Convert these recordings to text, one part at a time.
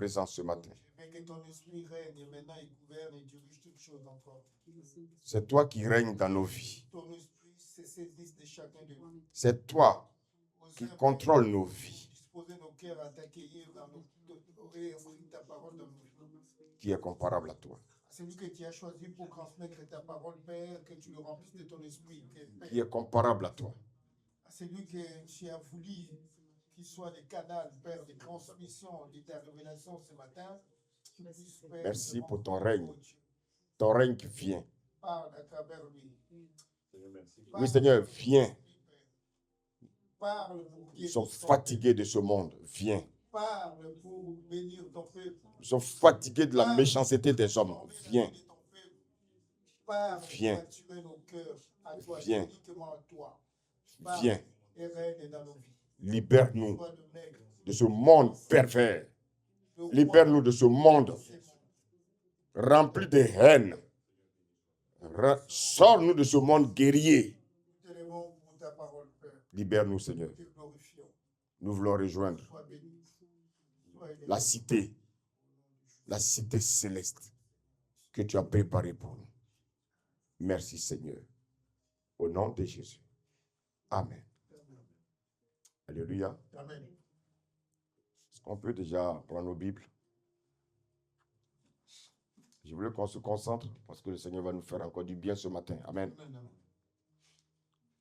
présence ce matin. Mais que ton esprit règne maintenant et gouverne et dirige toutes choses encore. C'est toi qui règnes dans nos vies. Ton esprit se saisisse de chacun de nous. C'est toi qui contrôle nos vies. Disposer nos cœurs à t'accueillir dans nos et offrir ta parole dans nos vies. Qui est comparable à toi? Celui que tu as choisi pour transmettre ta parole, Père, que tu le remplisses de ton esprit. Qui est comparable à toi? Celui que tu as voulu qu'il soit le canal, Père, de transmission de ta révélation ce matin. Merci pour ton règne. Ton règne qui vient. Parle à travers lui. Oui, Seigneur, viens. Parle Nous sommes fatigués de ce monde. Viens. Parle pour bénir ton peuple. Nous sommes fatigués de la méchanceté des hommes. Viens. Parle Viens. pour attirer nos cœurs à toi, Viens. uniquement à toi. Viens. Et règne dans nos vies. Libère-nous de ce monde pervers. Libère-nous de ce monde rempli de haine. Sors-nous de ce monde guerrier. Libère-nous, Seigneur. Nous voulons rejoindre la cité céleste que tu as préparée pour nous. Merci, Seigneur. Au nom de Jésus. Amen. Alléluia. Amen. Est-ce qu'on peut déjà prendre nos Bibles? Je voulais qu'on se concentre parce que le Seigneur va nous faire encore du bien ce matin. Amen.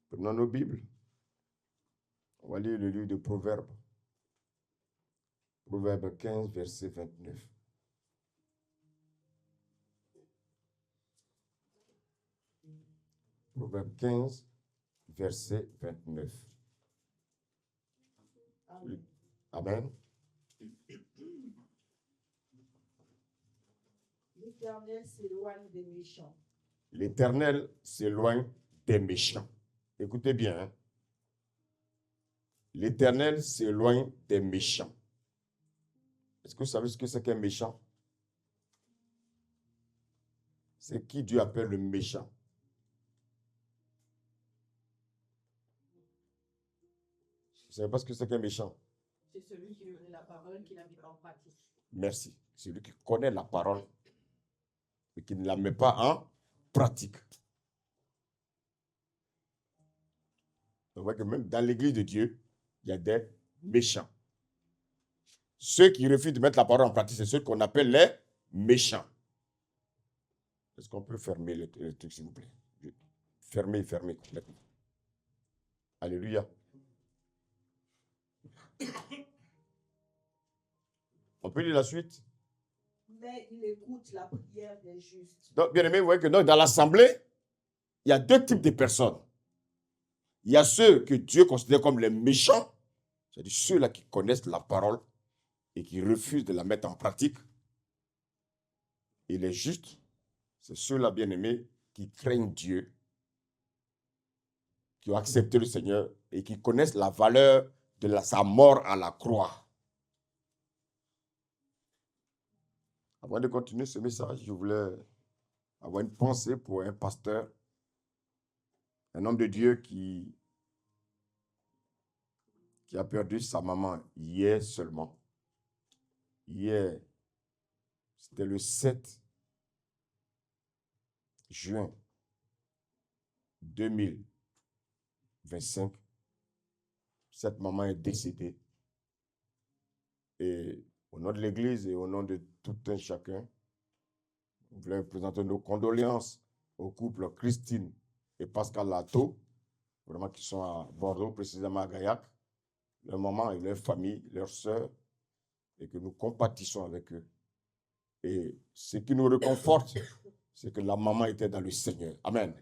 Prenons nos Bibles. On va lire le livre de Proverbes. Proverbe 15, verset 29. Proverbe 15, verset 29. Amen. L'Éternel s'éloigne des méchants. L'Éternel s'éloigne des méchants. Écoutez bien. Hein? L'Éternel s'éloigne des méchants. Est-ce que vous savez ce que c'est qu'un méchant? C'est qui Dieu appelle le méchant. Vous ne savez pas ce que c'est qu'un méchant? C'est celui qui connaît la parole, qui la met pas en pratique. Merci. Celui qui connaît la parole, mais qui ne la met pas en pratique. On voit que même dans l'église de Dieu, il y a des méchants. Ceux qui refusent de mettre la parole en pratique, c'est ceux qu'on appelle les méchants. Est-ce qu'on peut fermer le truc, s'il vous plaît? Fermer complètement. Alléluia. On peut lire la suite? Mais il écoute la prière des justes. Donc, bien aimé, vous voyez que dans l'assemblée, il y a deux types de personnes. Il y a ceux que Dieu considère comme les méchants, c'est-à-dire ceux-là qui connaissent la parole et qui refusent de la mettre en pratique. Et les justes, c'est ceux-là, bien aimés, qui craignent Dieu, qui ont accepté le Seigneur et qui connaissent la valeur de sa mort à la croix. Avant de continuer ce message, je voulais avoir une pensée pour un pasteur, un homme de Dieu qui a perdu sa maman hier seulement. Hier, c'était le 7 juin 2025. Cette maman est décédée. Et au nom de l'Église et au nom de tout un chacun, nous voulons présenter nos condoléances au couple Christine et Pascal Lato, vraiment qui sont à Bordeaux, précisément à Gaillac, leur maman et leur famille, leurs sœurs, et que nous compatissons avec eux. Et ce qui nous réconforte, c'est que la maman était dans le Seigneur. Amen.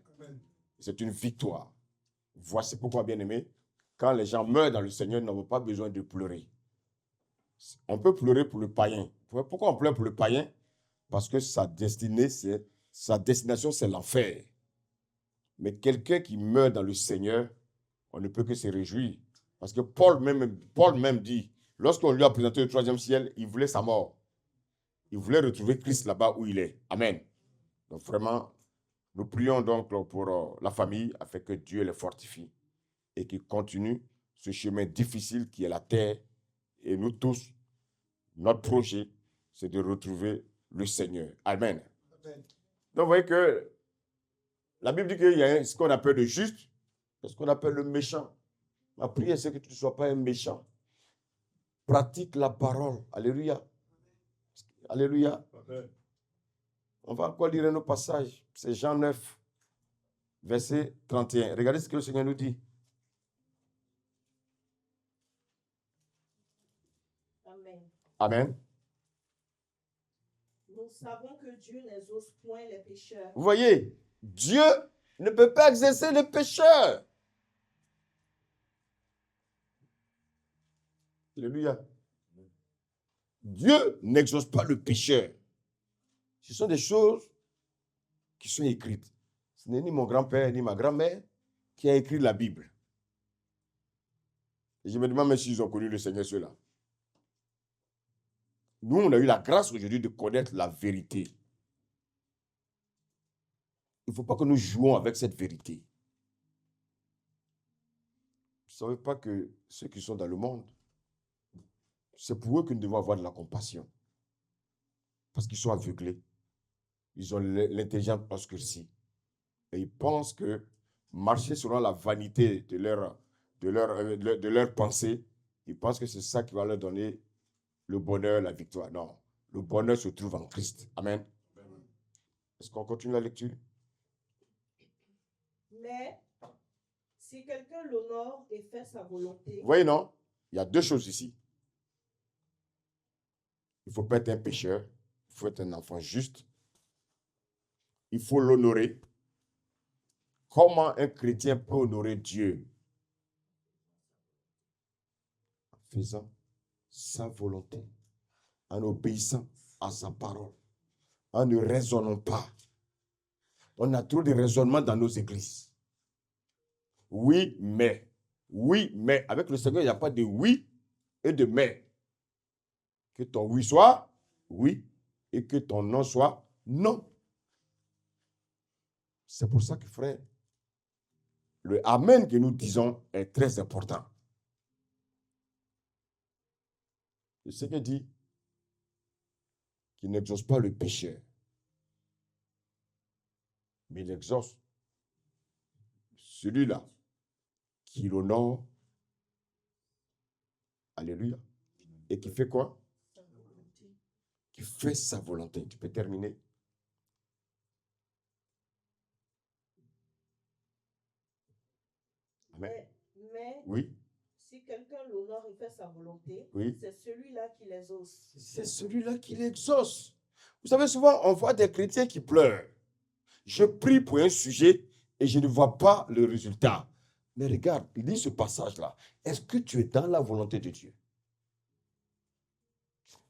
C'est une victoire. Voici pourquoi, bien-aimés, quand les gens meurent dans le Seigneur, ils n'ont pas besoin de pleurer. On peut pleurer pour le païen. Pourquoi on pleure pour le païen? Parce que sa destination, c'est l'enfer. Mais quelqu'un qui meurt dans le Seigneur, on ne peut que se réjouir. Parce que Paul même dit, lorsqu'on lui a présenté le troisième ciel, il voulait sa mort. Il voulait retrouver Christ là-bas où il est. Amen. Donc vraiment, nous prions donc pour la famille afin que Dieu les fortifie et qu'il continue ce chemin difficile qui est la terre. Et nous tous, notre projet, c'est de retrouver le Seigneur. Amen. Amen. Donc, vous voyez que la Bible dit qu'il y a ce qu'on appelle le juste et ce qu'on appelle le méchant. Ma prière, c'est que tu ne sois pas un méchant. Pratique la parole. Alléluia. Alléluia. Amen. On va encore lire un autre passage. C'est Jean 9, verset 31. Regardez ce que le Seigneur nous dit. Amen. Amen. Nous savons que Dieu n'exauce point les pécheurs. Vous voyez, Dieu ne peut pas exercer les pécheurs. Alléluia. Dieu n'exauce pas le pécheur. Ce sont des choses qui sont écrites. Ce n'est ni mon grand-père ni ma grand-mère qui a écrit la Bible. Et je me demande même s'ils ont connu le Seigneur, ceux-là. Nous, on a eu la grâce aujourd'hui de connaître la vérité. Il ne faut pas que nous jouons avec cette vérité. Vous ne savez pas que ceux qui sont dans le monde, c'est pour eux que nous devons avoir de la compassion. Parce qu'ils sont aveuglés. Ils ont l'intelligence obscurcie. Et ils pensent que marcher selon la vanité de leur pensée, ils pensent que c'est ça qui va leur donner le bonheur, la victoire. Non. Le bonheur se trouve en Christ. Amen. Est-ce qu'on continue la lecture? Mais si quelqu'un l'honore et fait sa volonté, Vous voyez, non? Il y a deux choses ici. Il ne faut pas être un pécheur. Il faut être un enfant juste. Il faut l'honorer. Comment un chrétien peut honorer Dieu? En faisant sa volonté, en obéissant à sa parole, en ne raisonnant pas. On a trop de raisonnements dans nos églises. Oui, mais. Oui, mais. Avec le Seigneur, il n'y a pas de oui et de mais. Que ton oui soit oui et que ton non soit non. C'est pour ça que, frère, le Amen que nous disons est très important. Le Seigneur dit qu'il n'exauce pas le pécheur, mais il exauce celui-là qui l'honore. Alléluia. Et qui fait quoi? Qui fait sa volonté. Tu peux terminer. Amen. mais Oui. si quelqu'un l'honore et fait sa volonté, Oui. c'est celui-là qui l'exauce. C'est celui-là qui l'exauce. Vous savez, souvent, on voit des chrétiens qui pleurent. Je prie pour un sujet et je ne vois pas le résultat. Mais regarde, lis ce passage-là. Est-ce que tu es dans la volonté de Dieu?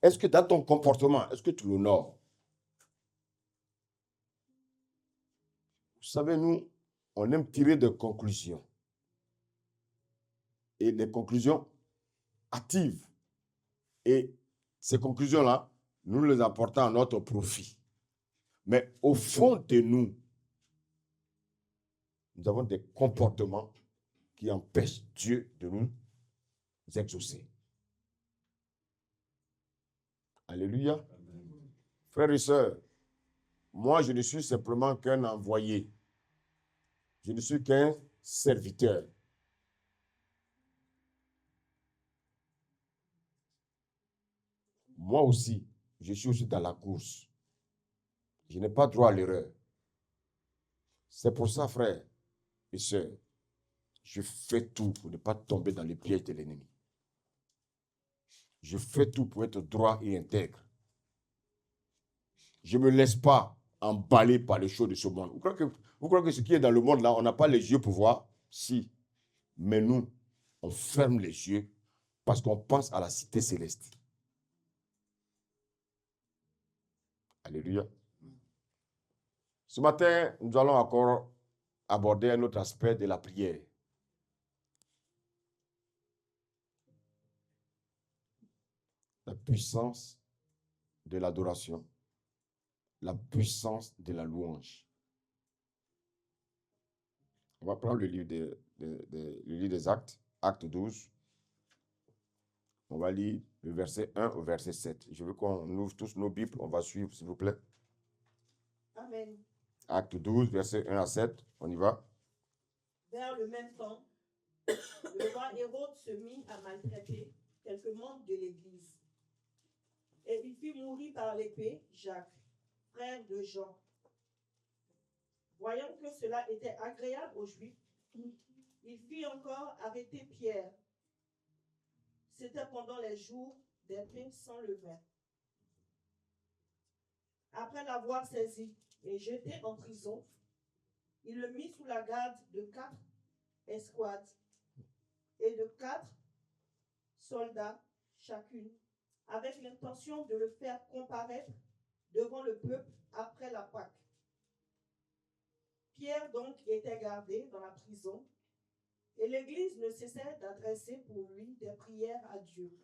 Est-ce que dans ton comportement, est-ce que tu l'honores? Vous savez, nous, on aime tirer des conclusions. Et des conclusions hâtives. Et ces conclusions-là, nous les apportons à notre profit. Mais au fond de nous, nous avons des comportements qui empêchent Dieu de nous exaucer. Alléluia. Amen. Frères et sœurs, moi, je ne suis simplement qu'un envoyé. Je ne suis qu'un serviteur. Moi aussi, je suis aussi dans la course. Je n'ai pas droit à l'erreur. C'est pour ça, frères et sœurs, je fais tout pour ne pas tomber dans les pièges de l'ennemi. Je fais tout pour être droit et intègre. Je ne me laisse pas emballer par les choses de ce monde. Vous croyez que ce qui est dans le monde là, on n'a pas les yeux pour voir? Si. Mais nous, on ferme les yeux parce qu'on pense à la cité céleste. Alléluia. Ce matin, nous allons encore aborder un autre aspect de la prière. La puissance de l'adoration. La puissance de la louange. On va prendre le livre des Actes, Acte 12. On va lire le verset 1 au verset 7. Je veux qu'on ouvre tous nos Bibles. On va suivre, s'il vous plaît. Amen. Acte 12, verset 1 à 7. On y va. Vers le même temps, le roi Hérode se mit à maltraiter quelques membres de l'Église. Et il fit mourir par l'épée Jacques, frère de Jean. Voyant que cela était agréable aux Juifs, il fit encore arrêter Pierre. C'était pendant les jours des pains sans levain. Après l'avoir saisi et jeté en prison, il le mit sous la garde de 4 escouades et de 4 soldats chacune, avec l'intention de le faire comparaître devant le peuple après la Pâque. Pierre donc était gardé dans la prison, et l'Église ne cessait d'adresser pour lui des prières à Dieu.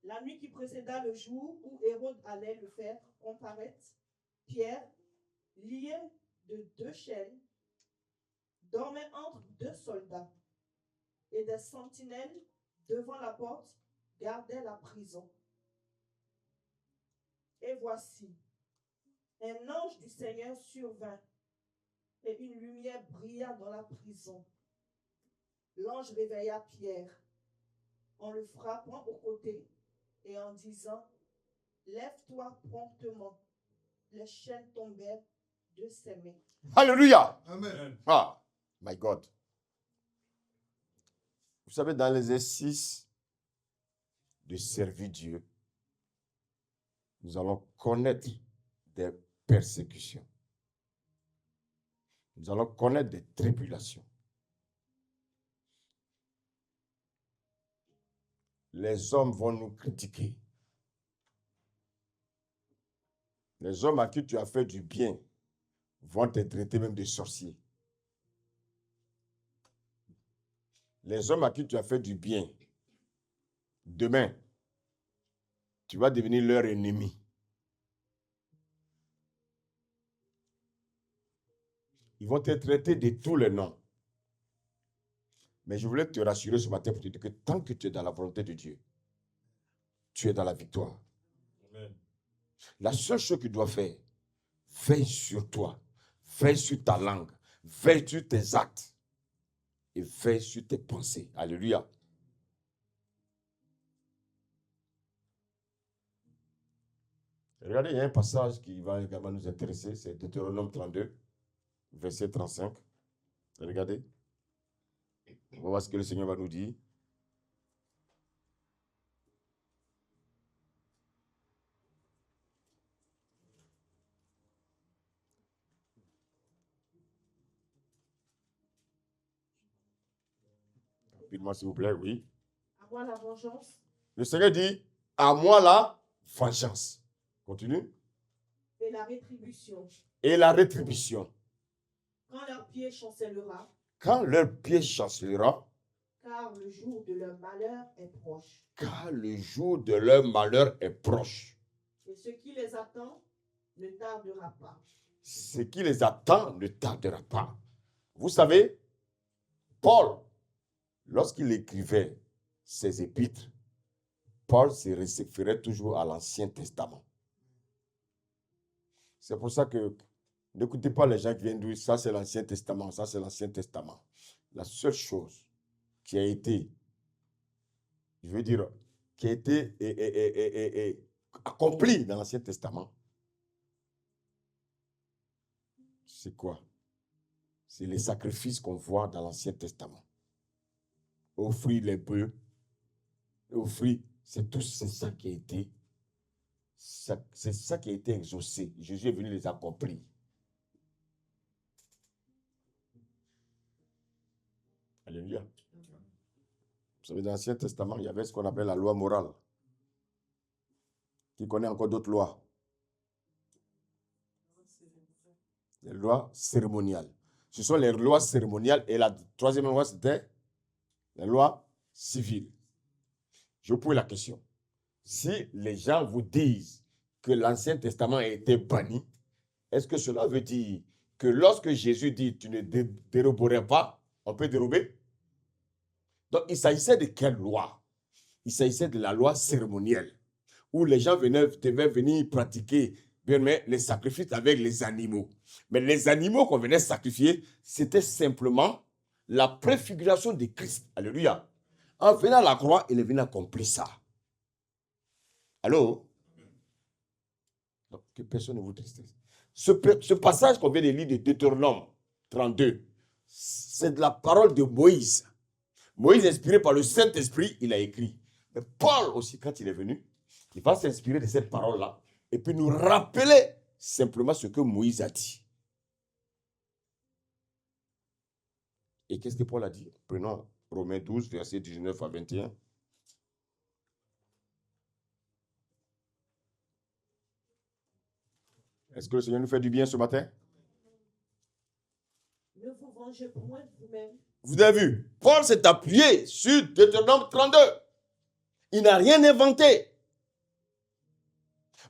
La nuit qui précéda le jour où Hérode allait le faire comparaître, Pierre, lié de 2 chaînes, dormait entre 2 soldats, et des sentinelles devant la porte gardaient la prison. Et voici, un ange du Seigneur survint, et une lumière brilla dans la prison. L'ange réveilla Pierre, en le frappant au côté et en disant, « Lève-toi promptement. » Les chaînes tombèrent de ses mains. Alléluia. Amen. Ah, my God. Vous savez, dans l'exercice de servir Dieu, nous allons connaître des persécutions. Nous allons connaître des tribulations. Les hommes vont nous critiquer. Les hommes à qui tu as fait du bien vont te traiter même de sorcier. Les hommes à qui tu as fait du bien, demain, tu vas devenir leur ennemi. Ils vont te traiter de tous les noms. Mais je voulais te rassurer ce matin pour te dire que tant que tu es dans la volonté de Dieu, tu es dans la victoire. Amen. La seule chose que tu dois faire, veille sur toi, veille sur ta langue, veille sur tes actes et veille sur tes pensées. Alléluia. Regardez, il y a un passage qui va également nous intéresser, c'est Deutéronome 32, verset 35. Regardez. On va voir ce que le Seigneur va nous dire. Rapidement, s'il vous plaît, oui. À moi la vengeance Le Seigneur dit, à moi la vengeance. Continue. et la rétribution. Et la rétribution. Quand leur pied chancellera, Quand leur pied chancellera, car le jour de leur malheur est proche. car le jour de leur malheur est proche. Et ce qui les attend ne tardera pas. Ce qui les attend ne tardera pas. Vous savez, Paul, lorsqu'il écrivait ses épîtres, Paul se référait toujours à l'Ancien Testament. C'est pour ça que n'écoutez pas les gens qui viennent dire ça c'est l'Ancien Testament, ça c'est l'Ancien Testament. La seule chose qui a été, je veux dire, qui a été accomplie dans l'Ancien Testament, c'est quoi? C'est les sacrifices qu'on voit dans l'Ancien Testament. Offrir les bœufs, offrir, c'est ça qui a été, c'est ça qui a été exaucé. Jésus est venu les accomplir. Alléluia. Vous savez, dans l'Ancien Testament, il y avait ce qu'on appelle la loi morale. Qui connaît encore d'autres lois? Les lois cérémoniales. Ce sont les lois cérémoniales. Et la troisième loi, c'était la loi civile. Je vous pose la question. Si les gens vous disent que l'Ancien Testament a été banni, est-ce que cela veut dire que lorsque Jésus dit tu ne déroberais pas, on peut dérober? Donc, il s'agissait de quelle loi? il s'agissait de la loi cérémonielle, où les gens devaient venir pratiquer bien, mais les sacrifices avec les animaux. Mais les animaux qu'on venait sacrifier, c'était simplement la préfiguration de Christ. Alléluia. En venant à la croix, il est venu accomplir ça. Allô? Donc, que personne ne vous tristesse. Ce passage qu'on vient de lire de Deutéronome 32, c'est de la parole de Moïse. Moïse, inspiré par le Saint-Esprit, il a écrit. Mais Paul aussi, quand il est venu, il va s'inspirer de cette parole-là et puis nous rappeler simplement ce que Moïse a dit. Et qu'est-ce que Paul a dit? Prenons Romains 12, versets 19 à 21. Est-ce que le Seigneur nous fait du bien ce matin? Ne vous vengez point de vous-même. Vous avez vu, Paul s'est appuyé sur Deutéronome 32. Il n'a rien inventé.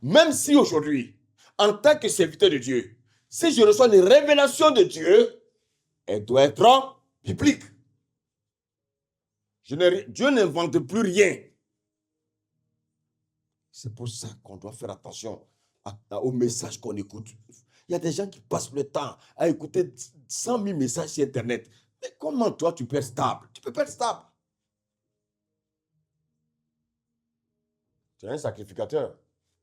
Même si aujourd'hui, en tant que serviteur de Dieu, si je reçois une révélation de Dieu, elle doit être biblique. Dieu n'invente plus rien. C'est pour ça qu'on doit faire attention au message qu'on écoute. Il y a des gens qui passent le temps à écouter 100 000 messages sur Internet. Mais comment toi, tu peux être stable? Tu peux pas être stable. Tu es un sacrificateur.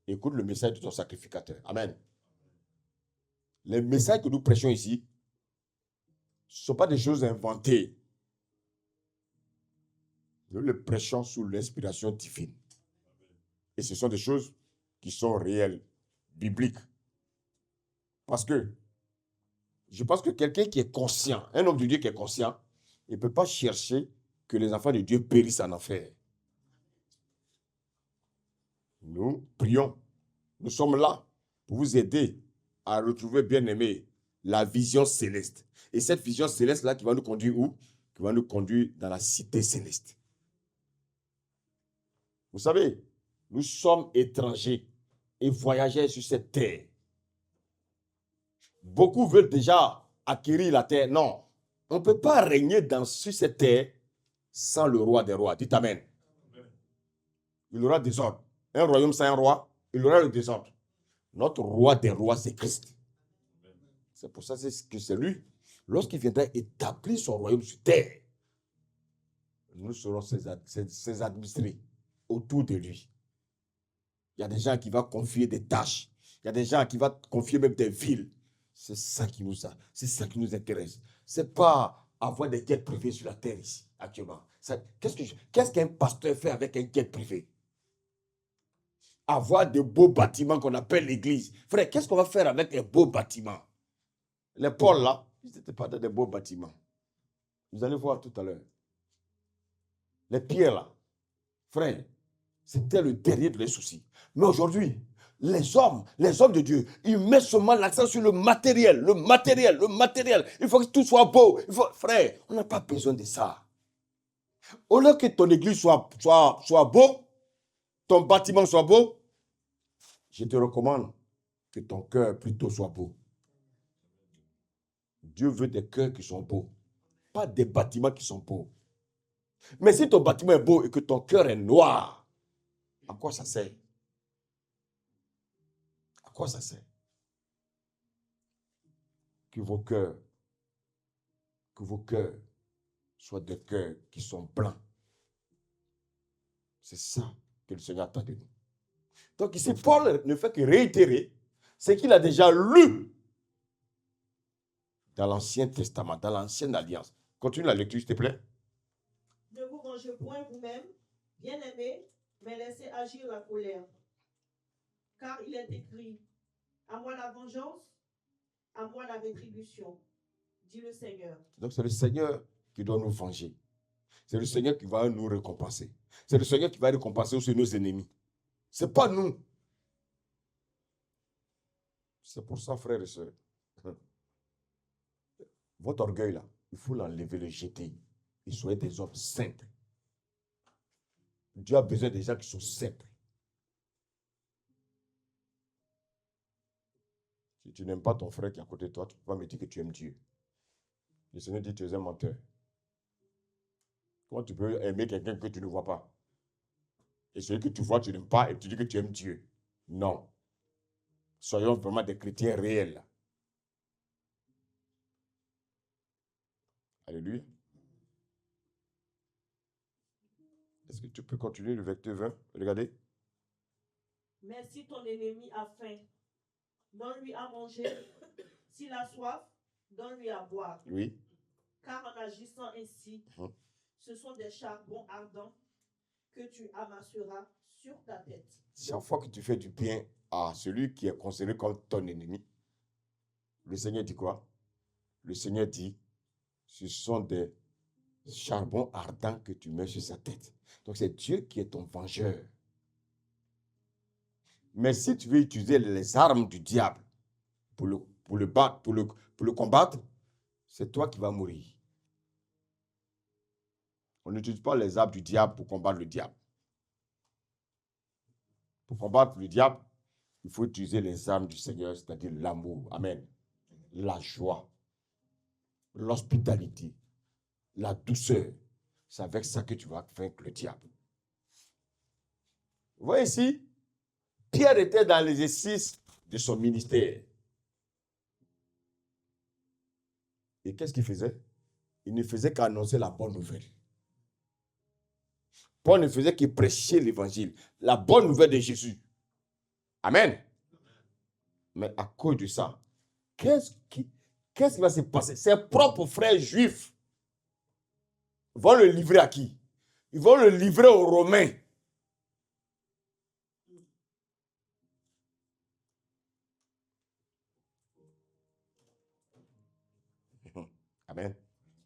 Écoute le message de ton sacrificateur. Amen. Les messages que nous prêchons ici, ce ne sont pas des choses inventées. Nous les prêchons sous l'inspiration divine. Et ce sont des choses qui sont réelles, bibliques. Parce que je pense que quelqu'un qui est conscient, un homme de Dieu qui est conscient, il ne peut pas chercher que les enfants de Dieu périssent en enfer. Nous prions. Nous sommes là pour vous aider à retrouver, bien aimé, la vision céleste. Et cette vision céleste-là qui va nous conduire où? Qui va nous conduire dans la cité céleste. Vous savez, nous sommes étrangers et voyageurs sur cette terre. Beaucoup veulent déjà acquérir la terre. Non, on ne peut pas régner sur cette terre sans le roi des rois. Dites Amen. Il y aura des ordres. Un royaume sans un roi, il y aura le désordre. Notre roi des rois, c'est Christ. C'est pour ça que c'est lui. Lorsqu'il viendra établir son royaume sur terre, nous serons ses administrés autour de lui. Il y a des gens qui vont confier des tâches. Il y a des gens qui vont confier même des villes. C'est ça qui nous intéresse. Ce n'est pas avoir des jets privés sur la terre ici, actuellement. Qu'est-ce qu'un pasteur fait avec un jet privé? Avoir de beaux bâtiments qu'on appelle l'église. Frère, qu'est-ce qu'on va faire avec un beau bâtiment? Les pôles là, ils n'étaient pas dans des beaux bâtiments. Vous allez voir tout à l'heure. Les pierres là, frère, c'était le dernier de les soucis. Mais aujourd'hui, les hommes de Dieu, ils mettent seulement l'accent sur le matériel. Il faut que tout soit beau. Frère, on n'a pas besoin de ça. Au lieu que ton église soit beau, ton bâtiment soit beau, je te recommande que ton cœur plutôt soit beau. Dieu veut des cœurs qui sont beaux, pas des bâtiments qui sont beaux. Mais si ton bâtiment est beau et que ton cœur est noir, à quoi ça sert? À quoi ça sert? Que vos cœurs soient des cœurs qui sont blancs. C'est ça que le Seigneur attend de nous. Donc ici, Paul ne fait que réitérer ce qu'il a déjà lu dans l'Ancien Testament, dans l'Ancienne Alliance. Continue la lecture, s'il te plaît. Ne vous vengez point vous-même, bien-aimés, mais laissez agir la colère. Car il est écrit, à moi la vengeance, à moi la rétribution, dit le Seigneur. Donc c'est le Seigneur qui doit nous venger. C'est le Seigneur qui va nous récompenser. C'est le Seigneur qui va récompenser aussi nos ennemis. Ce n'est pas nous. C'est pour ça, frères et sœurs, votre orgueil là, il faut l'enlever, le jeter. Et soyez des hommes simples. Dieu a besoin des gens qui sont simples. Si tu n'aimes pas ton frère qui est à côté de toi, tu ne peux pas me dire que tu aimes Dieu. Le Seigneur dit que tu es un menteur. Comment tu peux aimer quelqu'un que tu ne vois pas? et celui que tu vois, tu n'aimes pas, et tu dis que tu aimes Dieu. Non. Soyons vraiment des chrétiens réels. Alléluia. Est-ce que tu peux continuer le verset 20? Regardez. Mais si ton ennemi a faim, donne-lui à manger. S'il a soif, donne-lui à boire. Oui. Car en agissant ainsi, ce sont des charbons ardents que tu amasseras sur ta tête. Chaque fois que tu fais du bien à celui qui est considéré comme ton ennemi, le Seigneur dit quoi? Le Seigneur dit, ce sont des charbons ardents que tu mets sur sa tête. Donc c'est Dieu qui est ton vengeur. Mais si tu veux utiliser les armes du diable pour le battre, pour le combattre, c'est toi qui vas mourir. On n'utilise pas les armes du diable pour combattre le diable. Pour combattre le diable, il faut utiliser les armes du Seigneur, c'est-à-dire l'amour. Amen. La joie, l'hospitalité, la douceur. C'est avec ça que tu vas vaincre le diable. Vous voyez ici, Pierre était dans l'exercice de son ministère. Et qu'est-ce qu'il faisait? Il ne faisait qu'annoncer la bonne nouvelle. Paul ne faisait que prêcher l'évangile, la bonne nouvelle de Jésus. Amen. Mais à cause de ça, qu'est-ce qui va se passer? Ses propres frères juifs vont le livrer à qui? Ils vont le livrer aux Romains. Amen.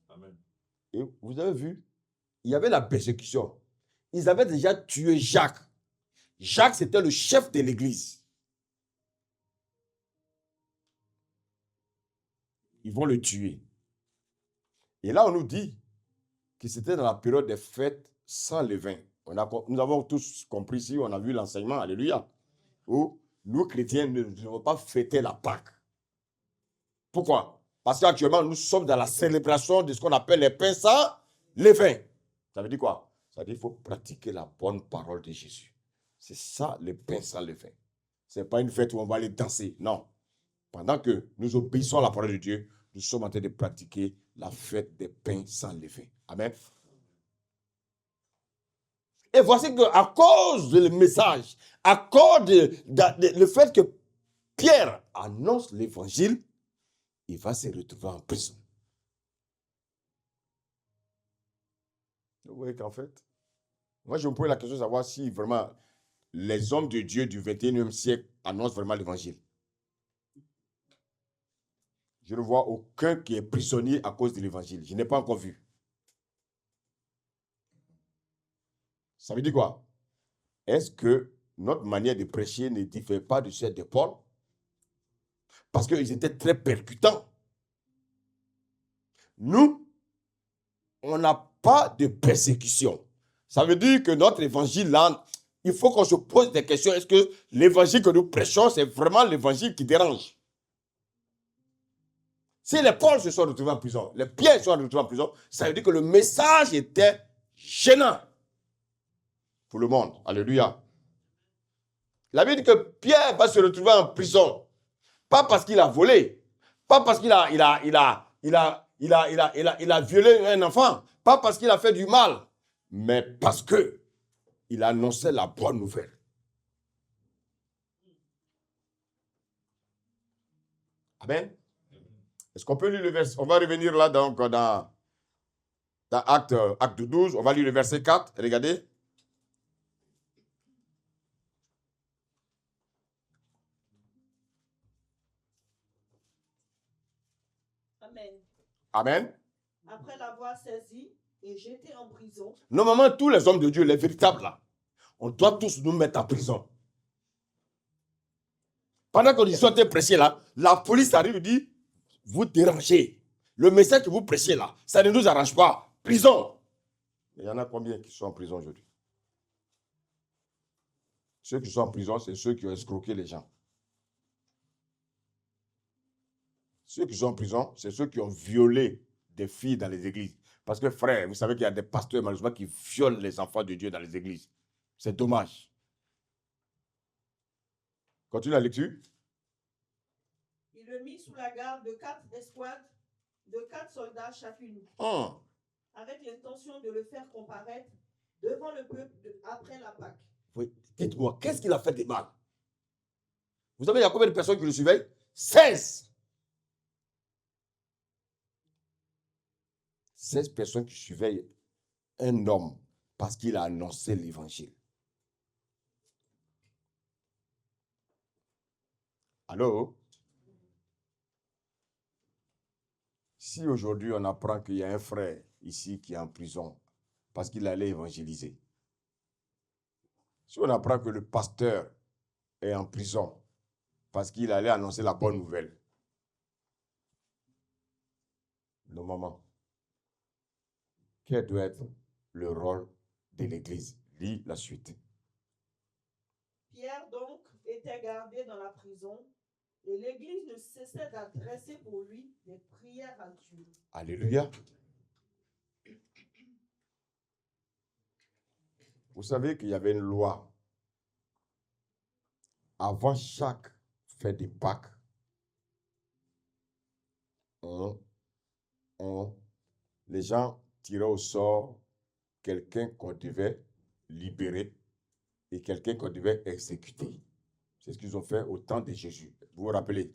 Amen. Et vous avez vu, il y avait la persécution. Ils avaient déjà tué Jacques. Jacques, c'était le chef de l'église. Ils vont le tuer. Et là, on nous dit que c'était dans la période des fêtes sans levain. Nous avons tous compris ici, on a vu l'enseignement, alléluia, où nous, chrétiens, ne devons pas fêter la Pâque. Pourquoi? Parce qu'actuellement, nous sommes dans la célébration de ce qu'on appelle les pains sans levain. Ça veut dire quoi? Ça veut dire qu'il faut pratiquer la bonne parole de Jésus. C'est ça, les pains sans levain. Ce n'est pas une fête où on va aller danser. Non. Pendant que nous obéissons à la parole de Dieu, nous sommes en train de pratiquer la fête des pains sans levain. Amen. Et voici qu'à cause du message, à cause le fait que Pierre annonce l'évangile, il va se retrouver en prison. Vous voyez qu'en fait, moi je me pose la question de savoir si vraiment les hommes de Dieu du 21e siècle annoncent vraiment l'évangile. Je ne vois aucun qui est prisonnier à cause de l'évangile. Je n'ai pas encore vu. Ça veut dire quoi? Est-ce que notre manière de prêcher ne diffère pas de celle de Paul? Parce qu'ils étaient très percutants. Nous, on n'a pas de persécution. Ça veut dire que notre évangile, là, il faut qu'on se pose des questions. Est-ce que l'évangile que nous prêchons, c'est vraiment l'évangile qui dérange? Si les Paul se sont retrouvés en prison, les Pierre se sont retrouvés en prison, ça veut dire que le message était gênant pour le monde. Alléluia. La Bible dit que Pierre va se retrouver en prison. Pas parce qu'il a volé. Pas parce qu'il a violé un enfant. Pas parce qu'il a fait du mal. Mais parce que il annonçait la bonne nouvelle. Amen. Est-ce qu'on peut lire le verset? On va revenir là donc dans acte 12. On va lire le verset 4. Regardez. Amen. Amen. Après l'avoir saisi et jeté en prison. Normalement, tous les hommes de Dieu, les véritables là, on doit tous nous mettre en prison. Pendant qu'on sont prêchés là, la police arrive et dit, vous dérangez. Le message que vous prêchez là, ça ne nous arrange pas. Prison. Il y en a combien qui sont en prison aujourd'hui? Ceux qui sont en prison, c'est ceux qui ont escroqué les gens. Ceux qui sont en prison, c'est ceux qui ont violé des filles dans les églises. Parce que frère, vous savez qu'il y a des pasteurs malheureusement qui violent les enfants de Dieu dans les églises. C'est dommage. Continue la lecture. Il le mit sous la garde de 4 escouades, de 4 soldats chacune, avec l'intention de le faire comparaître devant le peuple après la Pâque. Oui. Dites-moi, qu'est-ce qu'il a fait de mal? Vous savez, il y a combien de personnes qui le surveillent? 16. 16 personnes qui surveillent un homme parce qu'il a annoncé l'évangile. Allô? Si aujourd'hui on apprend qu'il y a un frère ici qui est en prison parce qu'il allait évangéliser, si on apprend que le pasteur est en prison parce qu'il allait annoncer la bonne nouvelle, nos mamans, quel doit être le rôle de l'Église? Lis la suite. Pierre donc était gardé dans la prison et l'Église ne cessait d'adresser pour lui des prières à Dieu. Alléluia. Vous savez qu'il y avait une loi. Avant chaque fête de Pâques, les gens tiraient au sort quelqu'un qu'on devait libérer et quelqu'un qu'on devait exécuter. C'est ce qu'ils ont fait au temps de Jésus. Vous vous rappelez?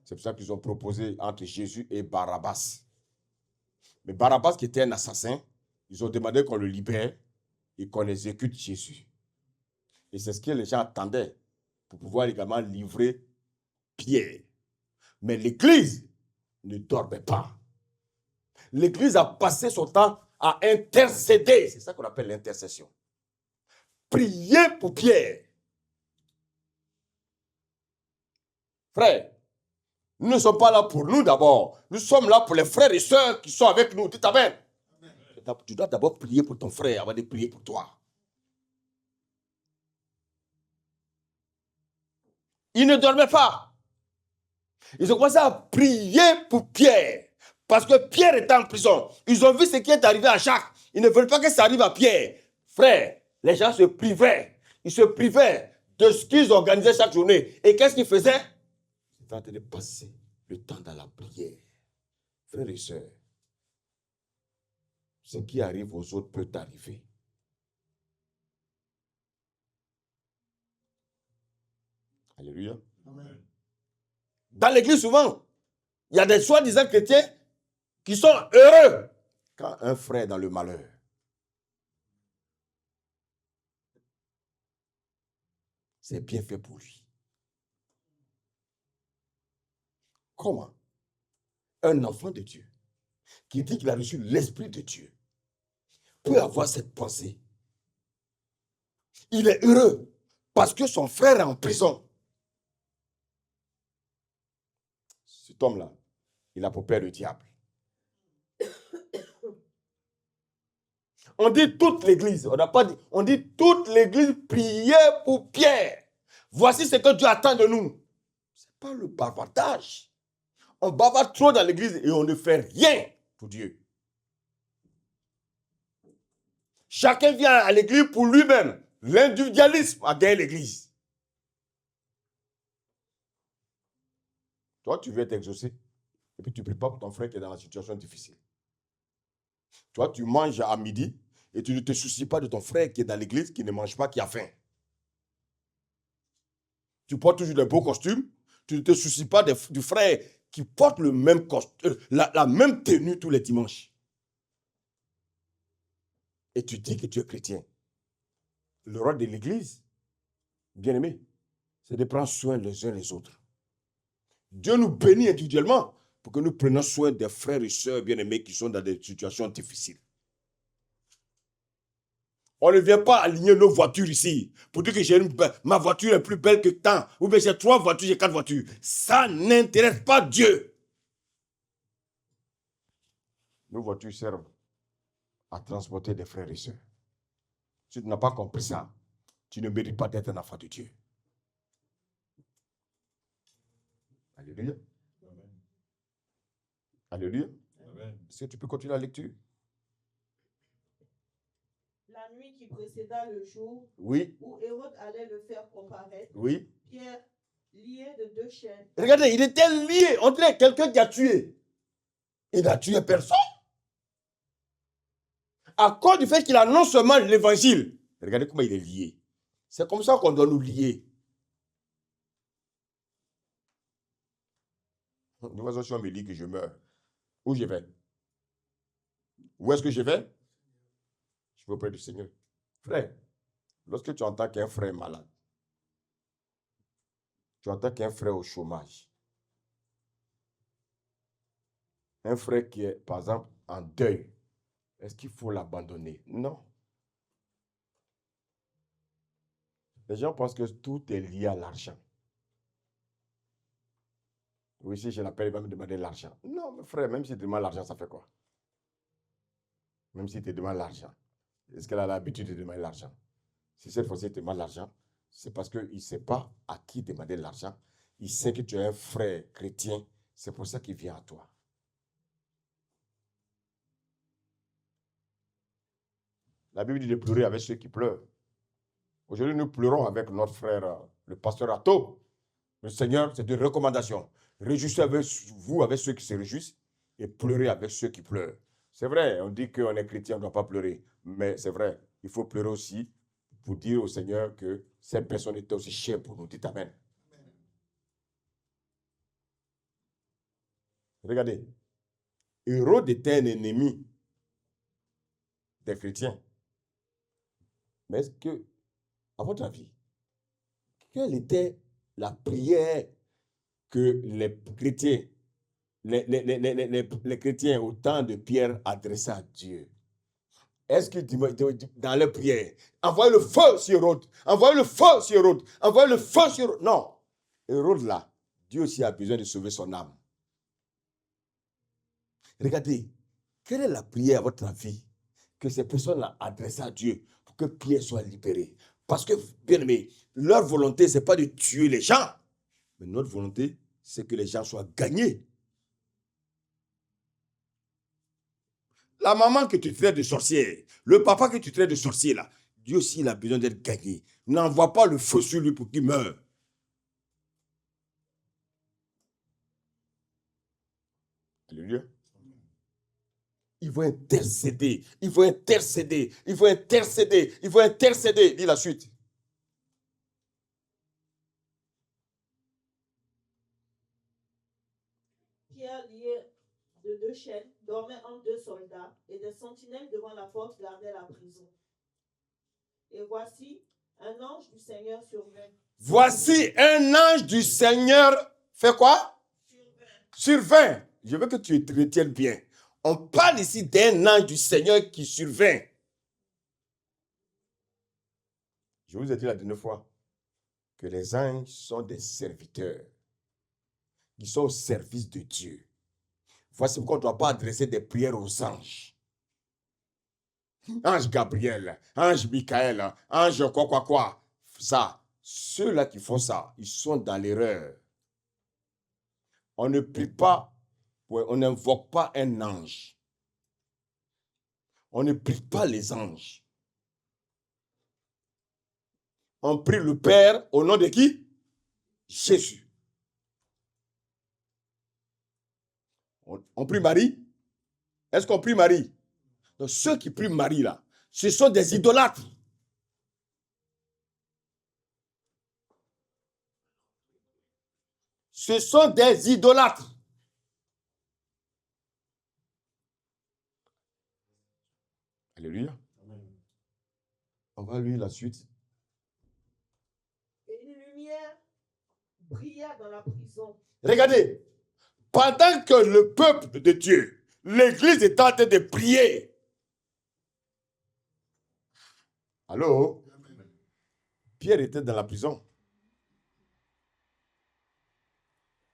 C'est pour ça qu'ils ont proposé entre Jésus et Barabbas. Mais Barabbas, qui était un assassin, ils ont demandé qu'on le libère et qu'on exécute Jésus. Et c'est ce que les gens attendaient pour pouvoir également livrer Pierre. Mais l'Église ne dormait pas. L'Église a passé son temps à intercéder. C'est ça qu'on appelle l'intercession. Prier pour Pierre. Frère, nous ne sommes pas là pour nous d'abord. Nous sommes là pour les frères et sœurs qui sont avec nous. Dites amen. Tu dois d'abord prier pour ton frère avant de prier pour toi. Ils ne dormaient pas. Ils ont commencé à prier pour Pierre. Parce que Pierre était en prison. Ils ont vu ce qui est arrivé à Jacques. Ils ne veulent pas que ça arrive à Pierre. Frère, les gens se privaient. Ils se privaient de ce qu'ils organisaient chaque journée. Et qu'est-ce qu'ils faisaient? Ils étaient en train de passer le temps dans la prière. Frères et sœurs, ce qui arrive aux autres peut arriver. Alléluia. Amen. Dans l'église, souvent, il y a des soi-disant chrétiens qui sont heureux quand un frère est dans le malheur. C'est bien fait pour lui. Comment un enfant de Dieu qui dit qu'il a reçu l'Esprit de Dieu peut avoir cette pensée? Il est heureux parce que son frère est en prison. Cet homme-là, il a pour père le diable. On dit toute l'église, on n'a pas dit, on dit toute l'église priait pour Pierre. Voici ce que Dieu attend de nous. Ce n'est pas le bavardage. On bavarde trop dans l'église et on ne fait rien pour Dieu. Chacun vient à l'église pour lui-même. L'individualisme a gagné l'église. Toi, tu veux être exaucé et puis tu ne pries pas pour ton frère qui est dans la situation difficile. Toi, tu manges à midi et tu ne te soucies pas de ton frère qui est dans l'église, qui ne mange pas, qui a faim. Tu portes toujours des beaux costumes, tu ne te soucies pas du frère qui porte le même costume, la même tenue tous les dimanches. Et tu dis que tu es chrétien. Le rôle de l'église, bien aimé, c'est de prendre soin les uns les autres. Dieu nous bénit individuellement pour que nous prenions soin des frères et sœurs bien-aimés qui sont dans des situations difficiles. On ne vient pas aligner nos voitures ici pour dire que ma voiture est plus belle que tant, ou bien j'ai 3 voitures, j'ai 4 voitures. Ça n'intéresse pas Dieu. Nos voitures servent à transporter des frères et sœurs. Si tu n'as pas compris ça, tu ne mérites pas d'être un enfant de Dieu. Alléluia. Amen. Alléluia. Amen. Est-ce que tu peux continuer la lecture? La la nuit qui précéda le jour Oui, où Hérode allait le faire comparaître, oui. Pierre, lié de 2 chaînes, Regardez, il était lié. On dirait quelqu'un qui a tué. Il n'a tué personne. À cause du fait qu'il annonce seulement l'évangile. Regardez comment il est lié. C'est comme ça qu'on doit nous lier. De toute façon, si on me dit que je meurs, où je vais? Où est-ce que je vais? Je vais auprès du Seigneur. Frère, lorsque tu entends qu'un frère est malade, tu entends qu'un frère est au chômage, un frère qui est, par exemple, en deuil, est-ce qu'il faut l'abandonner? Non. Les gens pensent que tout est lié à l'argent. Oui, si je l'appelle, il va me demander l'argent. Non, mais frère, même s'il te demande l'argent, ça fait quoi? Même s'il te demande l'argent, est-ce qu'elle a l'habitude de demander l'argent? Si cette fois-ci il te demande l'argent, c'est parce qu'il ne sait pas à qui demander l'argent. Il sait que tu es un frère chrétien. C'est pour ça qu'il vient à toi. La Bible dit de pleurer avec ceux qui pleurent. Aujourd'hui, nous pleurons avec notre frère, le pasteur Atto. Le Seigneur, c'est une recommandation. Réjouissez avec vous avec ceux qui se réjouissent et pleurez avec ceux qui pleurent. C'est vrai, on dit qu'on est chrétien, on ne doit pas pleurer. Mais c'est vrai, il faut pleurer aussi pour dire au Seigneur que cette personne était aussi chère pour nous. Dites Amen. Regardez, Hérode était un ennemi des chrétiens. Mais est-ce que, à votre avis, quelle était la prière que les chrétiens, les chrétiens au temps de Pierre adressaient à Dieu? Est-ce que dans leur prière, envoyez le feu sur Hérode, envoyez le feu sur Hérode, envoyez le feu sur Hérode? Non. Hérode là, Dieu aussi a besoin de sauver son âme. Regardez, quelle est la prière à votre avis que ces personnes-là adressent à Dieu pour que Pierre soit libéré? Parce que, bien aimé, leur volonté, ce n'est pas de tuer les gens, mais notre volonté, c'est que les gens soient gagnés. La maman que tu traites de sorcière, le papa que tu traites de sorcier, là, Dieu aussi, il a besoin d'être gagné. N'envoie pas le feu sur lui pour qu'il meure. Alléluia. Il faut intercéder, il faut intercéder, il faut intercéder, il faut intercéder. Dis la suite. Pierre, lié de 2 chaînes, dormait entre 2 soldats, et des sentinelles devant la porte gardaient la prison. Et voici, un ange du Seigneur survint. Voici un ange du Seigneur. Fait quoi? Survint. Je veux que tu te retiennes bien. On parle ici d'un ange du Seigneur qui survint. Je vous ai dit la dernière fois que les anges sont des serviteurs. Ils sont au service de Dieu. Voici pourquoi on ne doit pas adresser des prières aux anges. Ange Gabriel, ange Michael, ange quoi. Ça, ceux-là qui font ça, ils sont dans l'erreur. On ne prie pas, on n'invoque pas un ange. On ne prie pas les anges. On prie le Père au nom de qui? Jésus. On prie Marie? Est-ce qu'on prie Marie? Donc ceux qui prient Marie là, ce sont des idolâtres. Ce sont des idolâtres. Alléluia. On va lire la suite. Et une lumière brilla dans la prison. Regardez, pendant que le peuple de Dieu, l'église est en train de prier. Allô? Pierre était dans la prison.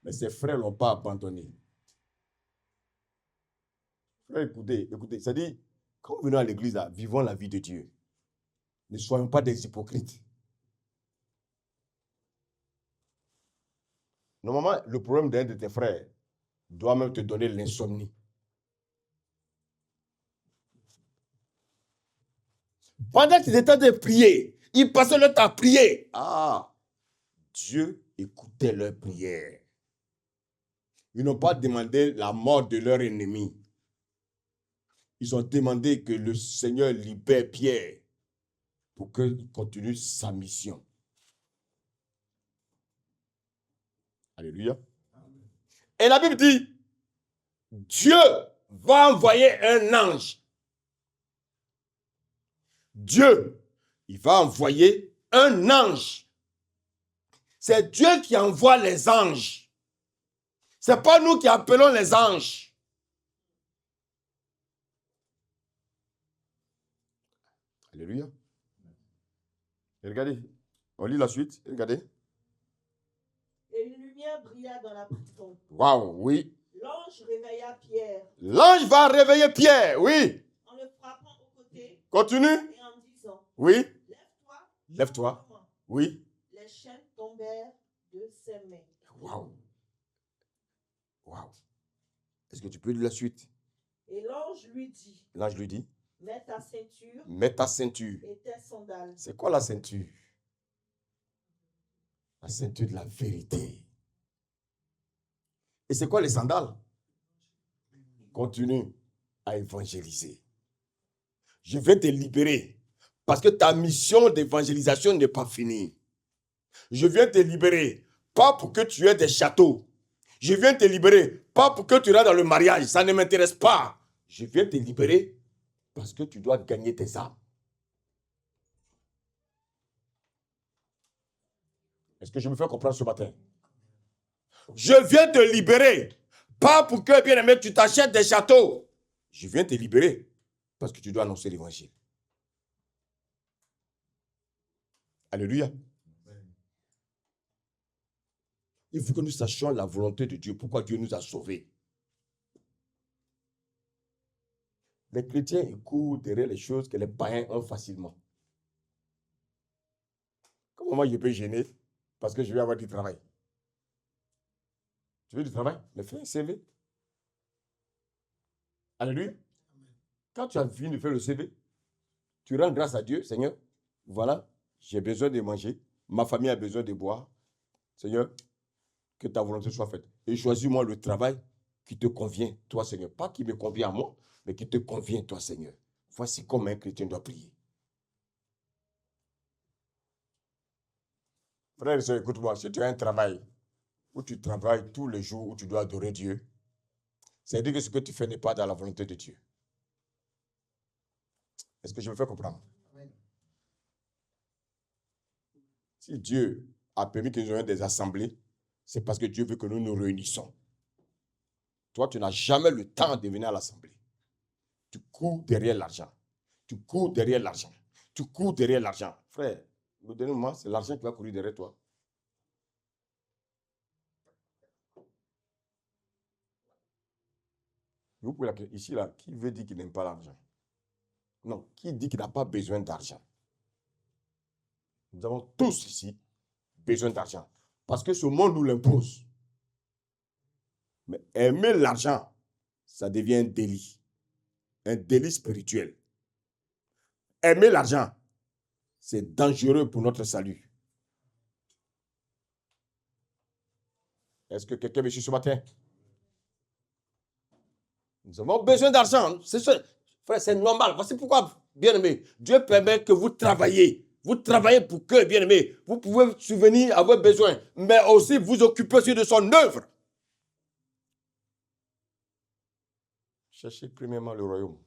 Mais ses frères ne l'ont pas abandonné. Frère, écoutez, c'est-à-dire, quand nous venons à l'église, là, vivons la vie de Dieu. Ne soyons pas des hypocrites. Normalement, le problème d'un de tes frères doit même te donner l'insomnie. Pendant qu'ils étaient en train de prier, ils passaient leur temps à prier. Ah, Dieu écoutait leurs prières. Ils n'ont pas demandé la mort de leur ennemi. Ils ont demandé que le Seigneur libère Pierre pour qu'il continue sa mission. Alléluia. Et la Bible dit, Dieu va envoyer un ange. Dieu, il va envoyer un ange. C'est Dieu qui envoie les anges. Ce n'est pas nous qui appelons les anges. Alléluia. Et regardez, on lit la suite. Regardez. Et une lumière brilla dans la prison. Waouh, oui. L'ange réveilla Pierre. L'ange va réveiller Pierre, oui. En le frappant au côté. Continue. Et en disant. Oui. Lève-toi. Lève-toi. Oui. Les chaînes tombèrent de ses mains. Waouh. Waouh. Est-ce que tu peux lire la suite? Et l'ange lui dit. L'ange lui dit. Mets ta ceinture. Mets ta ceinture. Et tes sandales. C'est quoi la ceinture? La ceinture de la vérité. Et c'est quoi les sandales? Continue à évangéliser. Je vais te libérer parce que ta mission d'évangélisation n'est pas finie. Je viens te libérer, pas pour que tu aies des châteaux. Je viens te libérer, pas pour que tu rentres dans le mariage. Ça ne m'intéresse pas. Je viens te libérer parce que tu dois gagner tes âmes. Est-ce que je me fais comprendre ce matin? Je viens te libérer, pas pour que, bien aimé, tu t'achètes des châteaux. Je viens te libérer parce que tu dois annoncer l'évangile. Alléluia. Il faut que nous sachions la volonté de Dieu, pourquoi Dieu nous a sauvés. Les chrétiens, ils courent derrière les choses que les païens ont facilement. Comment moi je peux gêner parce que je vais avoir du travail? Tu veux du travail? Mais fais un CV. Alléluia. Quand tu as fini de faire le CV, tu rends grâce à Dieu, Seigneur. Voilà, j'ai besoin de manger. Ma famille a besoin de boire. Seigneur, que ta volonté soit faite. Et choisis-moi le travail qui te convient, toi, Seigneur. Pas qui me convient à moi, mais qui te convient, toi, Seigneur. Voici comment un chrétien doit prier. Frère et soeur, écoute-moi. Si tu as un travail où tu travailles tous les jours, où tu dois adorer Dieu, c'est-à-dire que ce que tu fais n'est pas dans la volonté de Dieu. Est-ce que je me fais comprendre? Si Dieu a permis que nous ayons des assemblées, c'est parce que Dieu veut que nous nous réunissons. Toi, tu n'as jamais le temps de venir à l'assemblée. Tu cours derrière l'argent. Tu cours derrière l'argent. Tu cours derrière l'argent. Frère, le dernier moment, c'est l'argent qui va courir derrière toi. Vous pouvez la ici, là, qui veut dire qu'il n'aime pas l'argent? Non, qui dit qu'il n'a pas besoin d'argent? Nous avons tous ici besoin d'argent. Parce que ce monde nous l'impose. Mais aimer l'argent, ça devient un délit. Un délit spirituel. Aimer l'argent, c'est dangereux pour notre salut. Est-ce que quelqu'un me suit ce matin? Nous avons besoin d'argent. Frère, c'est normal. Voici pourquoi, bien aimé, Dieu permet que vous travaillez. Vous travaillez pour que, bien aimé, vous pouvez subvenir à vos besoins, mais aussi vous occuper aussi de son œuvre. Cherchez premièrement le royaume.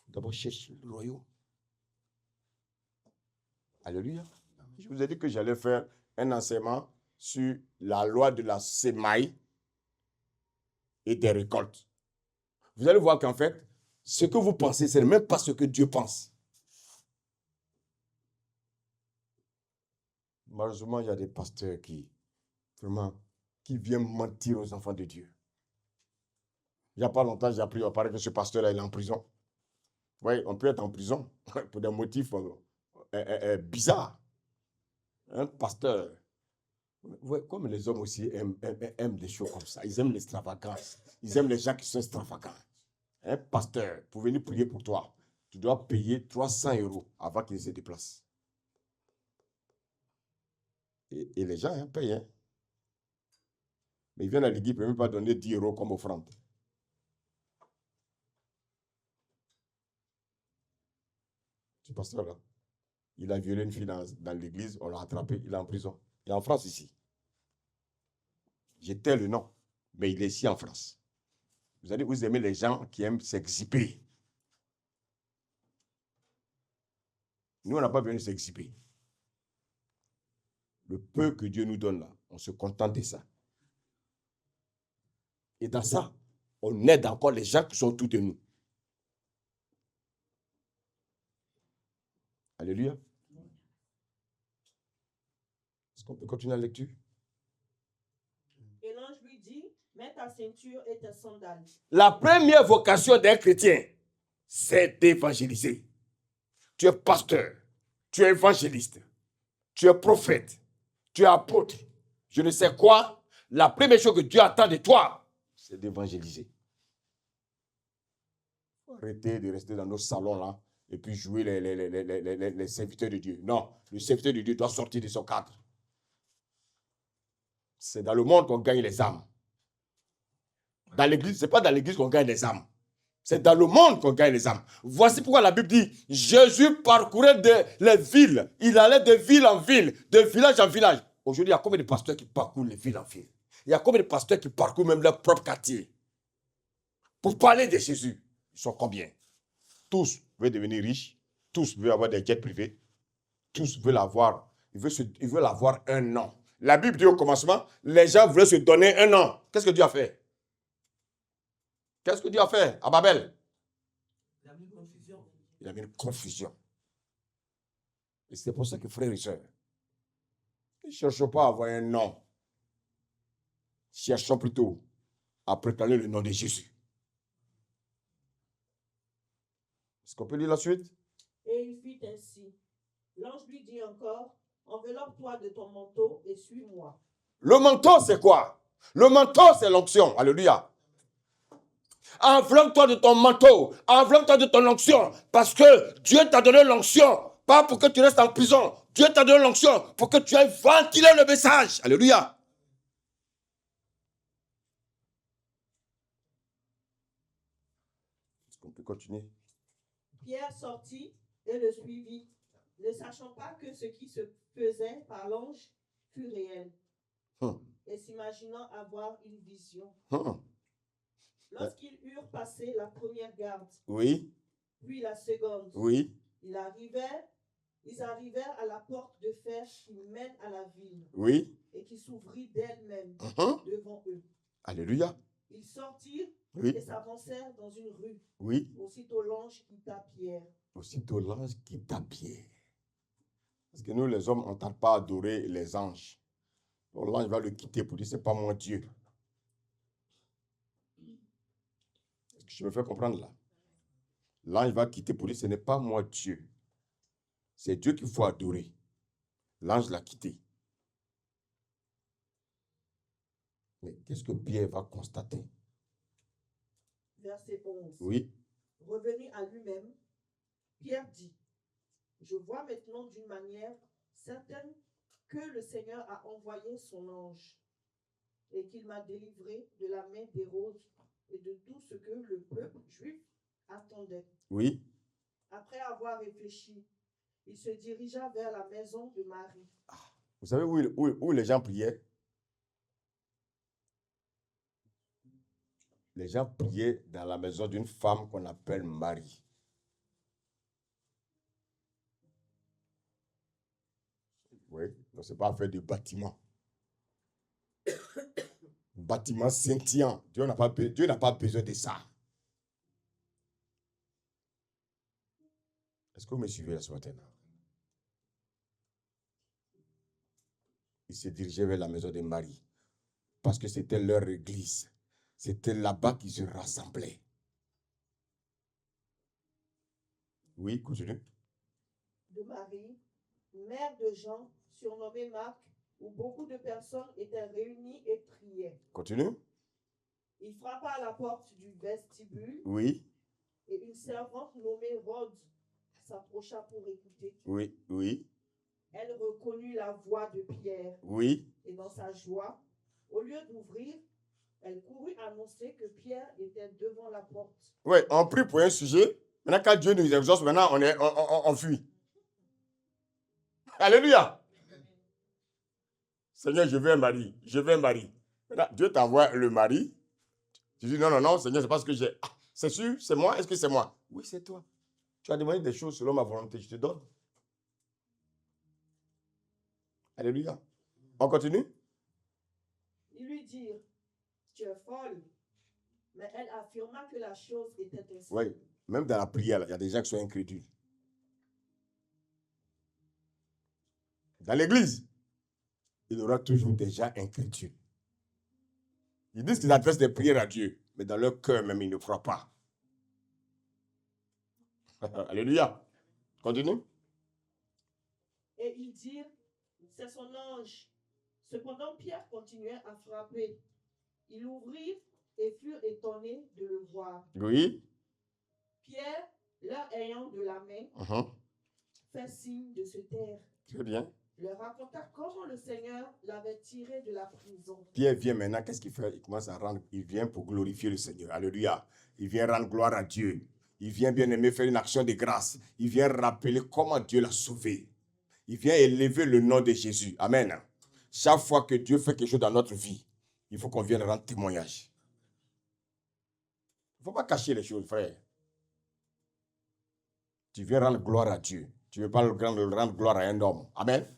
D'abord, cherchez le royaume. Alléluia. Je vous ai dit que j'allais faire un enseignement sur la loi de la sémaille et des récoltes. Vous allez voir qu'en fait, ce que vous pensez, ce n'est même pas ce que Dieu pense. Malheureusement, il y a des pasteurs qui viennent mentir aux enfants de Dieu. Il n'y a pas longtemps, j'ai appris, il paraît que ce pasteur-là, il est en prison. Oui, on peut être en prison pour des motifs bizarres. Un pasteur, ouais, comme les hommes aussi aiment des choses comme ça. Ils aiment l'extravagance. Ils aiment les gens qui sont extravagants. Un pasteur, pour venir prier pour toi, tu dois payer 300 € avant qu'il se déplace. Et les gens payent. Hein. Mais ils viennent à l'église, ils ne peuvent même pas donner 10 € comme offrande. Ce pasteur-là, il a violé une fille dans l'église, on l'a attrapé, il est en prison. Il est en France ici. J'étais le nom, mais il est ici en France. Vous allez vous aimer les gens qui aiment s'exhiber. Nous, on n'a pas besoin de s'exhiber. Le peu que Dieu nous donne là, on se contente de ça. Et dans ça, on aide encore les gens qui sont autour de nous. Alléluia. Est-ce qu'on peut continuer la lecture? Et l'ange lui dit, mets ta ceinture et tes sandales. La première vocation d'un chrétien, c'est d'évangéliser. Tu es pasteur, tu es évangéliste, tu es prophète, tu es apôtre, je ne sais quoi. La première chose que Dieu attend de toi, c'est d'évangéliser. Arrêtez de rester dans nos salons là et puis jouer les serviteurs de Dieu. Non, le serviteur de Dieu doit sortir de son cadre. C'est dans le monde qu'on gagne les âmes. Dans l'église, ce n'est pas dans l'église qu'on gagne les âmes. C'est dans le monde qu'on gagne les âmes. Voici pourquoi la Bible dit, Jésus parcourait les villes. Il allait de ville en ville, de village en village. Aujourd'hui, il y a combien de pasteurs qui parcourent les villes en ville? Il y a combien de pasteurs qui parcourent même leur propre quartier? Pour parler de Jésus, ils sont combien? Tous veulent devenir riches. Tous veulent avoir des jets privés. Tous veulent avoir, ils veulent avoir un nom. La Bible dit au commencement, les gens voulaient se donner un nom. Qu'est-ce que Dieu a fait? Qu'est-ce que Dieu a fait à Babel? Il a mis une confusion. Il a mis une confusion. Et c'est pour ça que, frères et sœurs, ne cherchons pas à avoir un nom. Cherchons plutôt à proclamer le nom de Jésus. Est-ce qu'on peut lire la suite? Et il fit ainsi. L'ange lui dit encore, enveloppe-toi de ton manteau et suis-moi. Le manteau, c'est quoi? Le manteau, c'est l'onction. Alléluia. Enveloppe-toi de ton manteau. Enveloppe-toi de ton onction. Parce que Dieu t'a donné l'onction. Pas pour que tu restes en prison. Dieu t'a donné l'onction pour que tu ailles ventiler le message. Alléluia. Est-ce qu'on peut continuer? Pierre sortit et le suivit, ne sachant pas que ce qui se faisait par l'ange fut réel, et s'imaginant avoir une vision. Lorsqu'ils eurent passé la première garde, Oui. puis la seconde, Oui. ils arrivèrent à la porte de fer qui mène à la ville, Oui. et qui s'ouvrit d'elle-même devant eux. Alléluia. Ils sortirent Oui. et s'avancèrent dans une rue. Oui. Aussitôt l'ange quitta Pierre. Aussitôt l'ange quitta Pierre. Parce que nous, les hommes, on ne tarde pas à adorer les anges. Donc l'ange va le quitter pour dire, ce n'est pas moi Dieu. Est-ce que je me fais comprendre là? L'ange va quitter pour dire, ce n'est pas moi Dieu. C'est Dieu qu'il faut adorer. L'ange l'a quitté. Mais qu'est-ce que Pierre va constater? Verset 11. Oui. Revenu à lui-même, Pierre dit, je vois maintenant d'une manière certaine que le Seigneur a envoyé son ange et qu'il m'a délivré de la main d'Hérode et de tout ce que le peuple juif attendait. Oui. Après avoir réfléchi, il se dirigea vers la maison de Marie. Vous savez où les gens priaient? Les gens priaient dans la maison d'une femme qu'on appelle Marie. Oui, donc ce n'est pas affaire de bâtiment. Bâtiment scintillant. Dieu n'a pas besoin de ça. Est-ce que vous me suivez là ce matin? Ils se dirigeaient vers la maison de Marie parce que c'était leur église. C'était là-bas qu'ils se rassemblaient. Oui, continue. De Marie, mère de Jean, surnommé Marc, où beaucoup de personnes étaient réunies et priaient. Continue. Il frappa à la porte du vestibule. Oui. Et une servante nommée Rhodes s'approcha pour écouter. Oui, oui, Elle reconnut la voix de Pierre. oui. Et dans sa joie, au lieu d'ouvrir, elle courut annoncer que Pierre était devant la porte. Oui, on prie pour un sujet. Maintenant, quand Dieu nous exauce, maintenant, on fuit. Alléluia. Seigneur, je veux un mari. Je veux un mari. Maintenant, Dieu t'envoie le mari. Tu dis, non, non, non, Seigneur, c'est pas ce que j'ai. Ah, c'est sûr, c'est moi. Est-ce que c'est moi? Oui, c'est toi. Tu as demandé des choses selon ma volonté. Je te donne. Alléluia. On continue? Ils lui dirent, tu es folle. Mais elle affirma que la chose était ainsi. Oui, même dans la prière, il y a des gens qui sont incrédules. Dans l'église, il y aura toujours des gens incrédules. Ils disent qu'ils adressent des prières à Dieu, mais dans leur cœur même, ils ne croient pas. Alléluia. Continue. Et ils dirent, c'est son ange. Cependant, Pierre continuait à frapper. Ils ouvrirent et furent étonnés de le voir. Oui. Pierre, leur ayant de la main, fait signe de se taire. Très bien. Leur raconta comment le Seigneur l'avait tiré de la prison. Pierre vient maintenant, qu'est-ce qu'il fait? Il commence à rendre, il vient pour glorifier le Seigneur. Alléluia. Il vient rendre gloire à Dieu. Il vient bien aimer faire une action de grâce. Il vient rappeler comment Dieu l'a sauvé. Il vient élever le nom de Jésus. Amen. Chaque fois que Dieu fait quelque chose dans notre vie, il faut qu'on vienne rendre témoignage. Il ne faut pas cacher les choses, frère. Tu viens rendre gloire à Dieu. Tu ne veux pas rendre gloire à un homme. Amen.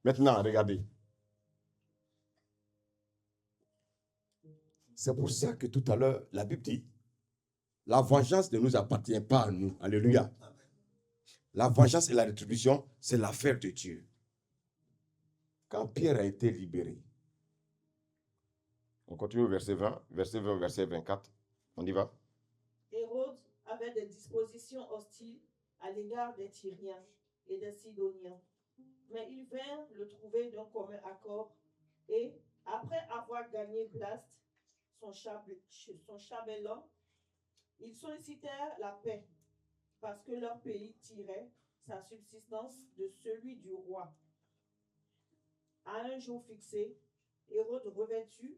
Maintenant, regardez. C'est pour ça que tout à l'heure, la Bible dit, la vengeance ne nous appartient pas à nous. Alléluia. La vengeance et la rétribution, c'est l'affaire de Dieu. Quand Pierre a été libéré, on continue au verset 20, verset 20, verset 24. On y va. Hérode avait des dispositions hostiles à l'égard des Tyriens et des Sidoniens. Mais ils vinrent le trouver d'un commun accord et, après avoir gagné Blaste, son chambellan, ils sollicitèrent la paix parce que leur pays tirait sa subsistance de celui du roi. À un jour fixé, Hérode revêtu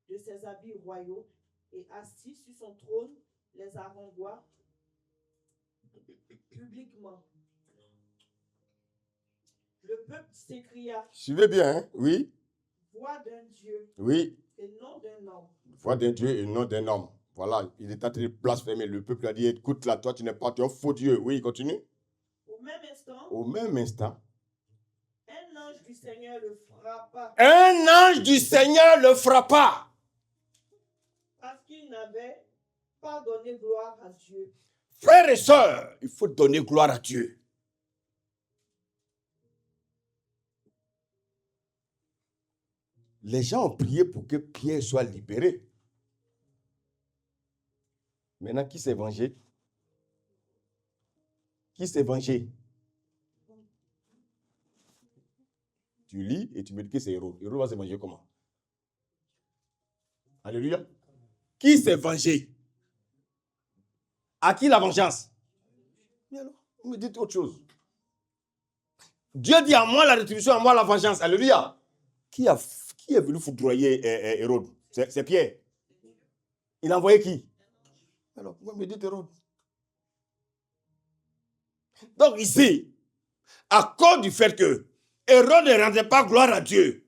de ses habits royaux et assis sur son trône les harangoua publiquement. Le peuple s'écria. Suivez bien, hein? Oui. Voix d'un Dieu. Oui. Et non d'un homme. Voix d'un Dieu et non d'un homme. Voilà, il est en train de blasphémer. Le peuple a dit, écoute là, toi tu n'es pas, tu es un faux Dieu. Oui, continue. Au même instant. Au même instant. Un ange du Seigneur le frappa. Un ange du Seigneur le frappa. Parce qu'il n'avait pas donné gloire à Dieu. Frères et sœurs, il faut donner gloire à Dieu. Les gens ont prié pour que Pierre soit libéré. Maintenant, qui s'est vengé? Qui s'est vengé? Tu lis et tu me dis que c'est Hérode. Hérode va se venger comment? Alléluia. Qui s'est vengé? À qui la vengeance? Mais alors, vous me dites autre chose. Dieu dit à moi la rétribution, à moi la vengeance. Alléluia. Qui est venu foudroyer Hérode? C'est Pierre. Il a envoyé qui? Alors, vous me dites Hérode. Donc ici, à cause du fait que Hérode ne rendait pas gloire à Dieu,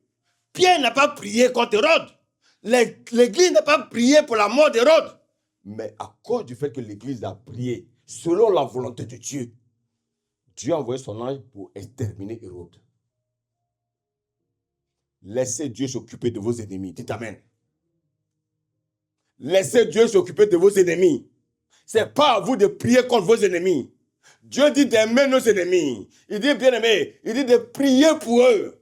Pierre n'a pas prié contre Hérode. L'église n'a pas prié pour la mort d'Hérode. Mais à cause du fait que l'église a prié selon la volonté de Dieu, Dieu a envoyé son ange pour exterminer Hérode. Laissez Dieu s'occuper de vos ennemis. Dites amen. Laissez Dieu s'occuper de vos ennemis. Ce n'est pas à vous de prier contre vos ennemis. Dieu dit d'aimer nos ennemis. Il dit, bien aimé, il dit de prier pour eux.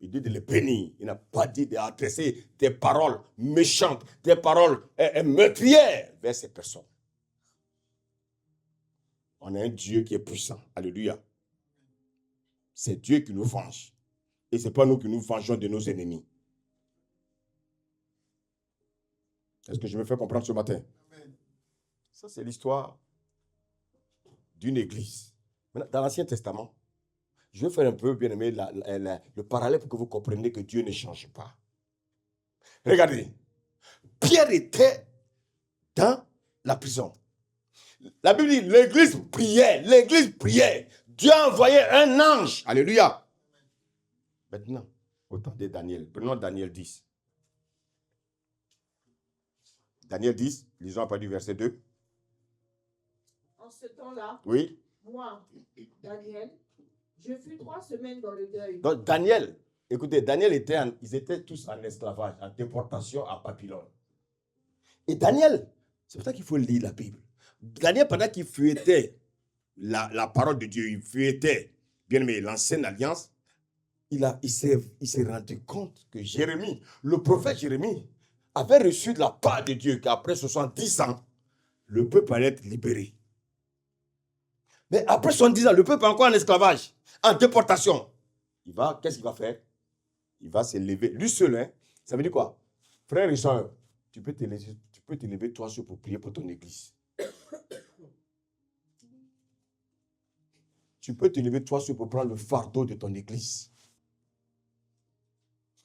Il dit de les bénir. Il n'a pas dit d'adresser des paroles méchantes, des paroles meurtrières vers ces personnes. On a un Dieu qui est puissant. Alléluia. C'est Dieu qui nous venge. Et ce n'est pas nous qui nous vengeons de nos ennemis. Est-ce que je me fais comprendre ce matin? Amen. Ça, c'est l'histoire d'une église. Maintenant, dans l'Ancien Testament, je vais faire un peu, bien aimé, le parallèle pour que vous compreniez que Dieu ne change pas. Regardez, Pierre était dans la prison. La Bible dit, l'église priait. Dieu a envoyé un ange. Alléluia. Maintenant, au temps de Daniel, prenons Daniel 10. Daniel 10, lisons à partir du verset 2. En ce temps-là, Oui. moi, Daniel, je fus 3 semaines dans le deuil. Donc Daniel, écoutez, ils étaient tous en esclavage, en déportation à Babylone. Et Daniel, c'est pour ça qu'il faut lire la Bible. Daniel, pendant qu'il feuilletait la parole de Dieu, il feuilletait, bien aimé, l'ancienne alliance, il s'est rendu compte que Jérémie, le prophète Jérémie, avait reçu de la part de Dieu qu'après 70 ans, le peuple allait être libéré. Mais après 70 ans, le peuple est encore en esclavage, en déportation. Qu'est-ce qu'il va faire? Il va se lever. Lui seul, hein? Ça veut dire quoi? Frère et soeur, tu peux te lever toi seul pour prier pour ton église. Tu peux te lever toi seul pour prendre le fardeau de ton église.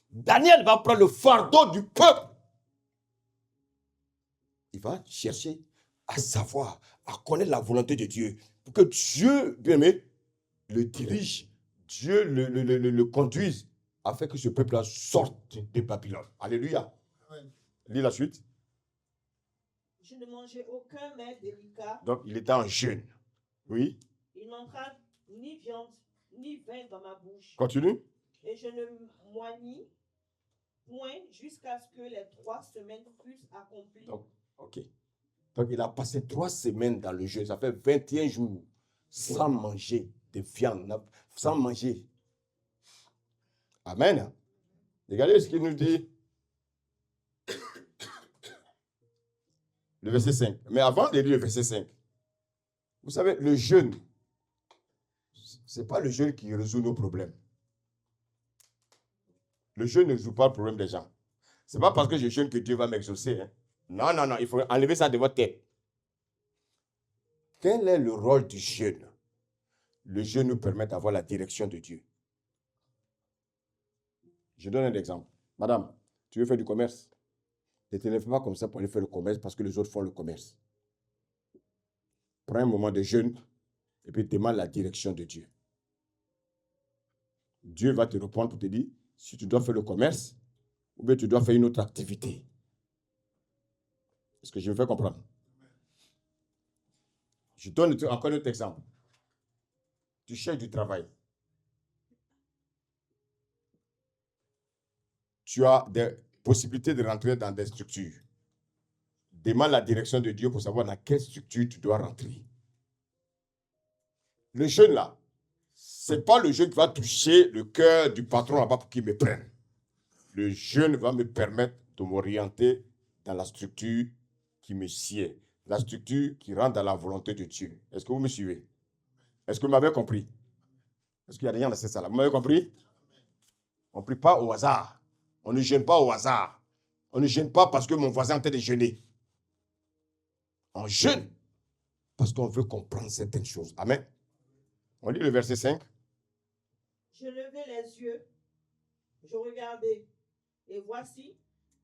Daniel va prendre le fardeau du peuple. Il va chercher à savoir, à connaître la volonté de Dieu. Pour que Dieu, bien aimé, le dirige, Dieu le conduise, afin que ce peuple-là sorte de Babylone. Alléluia. Amen. Lis la suite. Je ne mangeai aucun mets délicat. Donc, il était en jeûne. Oui. Il n'entra ni viande, ni vin dans ma bouche. Continue. Et je ne moignis point jusqu'à ce que les 3 semaines fussent accomplies. Donc, ok. Donc, il a passé 3 semaines dans le jeûne. Ça fait 21 jours sans manger de viande, sans manger. Amen. Regardez ce qu'il nous dit. Le verset 5. Mais avant de lire le verset 5, vous savez, le jeûne, ce n'est pas le jeûne qui résout nos problèmes. Le jeûne ne résout pas le problème des gens. Ce n'est pas parce que je jeûne que Dieu va m'exaucer. Hein. Non, non, non, il faut enlever ça de votre tête. Quel est le rôle du jeûne? Le jeûne nous permet d'avoir la direction de Dieu. Je donne un exemple. Madame, tu veux faire du commerce? Ne te lève pas comme ça pour aller faire le commerce parce que les autres font le commerce. Prends un moment de jeûne et puis demande la direction de Dieu. Dieu va te répondre pour te dire si tu dois faire le commerce ou bien tu dois faire une autre activité. Est-ce que je me fais comprendre? Je donne encore un autre exemple. Tu cherches du travail. Tu as des possibilités de rentrer dans des structures. Demande la direction de Dieu pour savoir dans quelle structure tu dois rentrer. Le jeûne là, ce n'est pas le jeûne qui va toucher le cœur du patron là-bas pour qu'il me prenne. Le jeûne va me permettre de m'orienter dans la structure qui me sied, la structure qui rentre dans la volonté de Dieu. Est-ce que vous me suivez? Est-ce que vous m'avez compris? Est-ce qu'il y a des gens dans cette salle? Vous m'avez compris? On ne prie pas au hasard. On ne jeûne pas au hasard. On ne jeûne pas parce que mon voisin est en train de jeûner. On jeûne parce qu'on veut comprendre certaines choses. Amen. On lit le verset 5. Je levai les yeux, je regardai, et voici,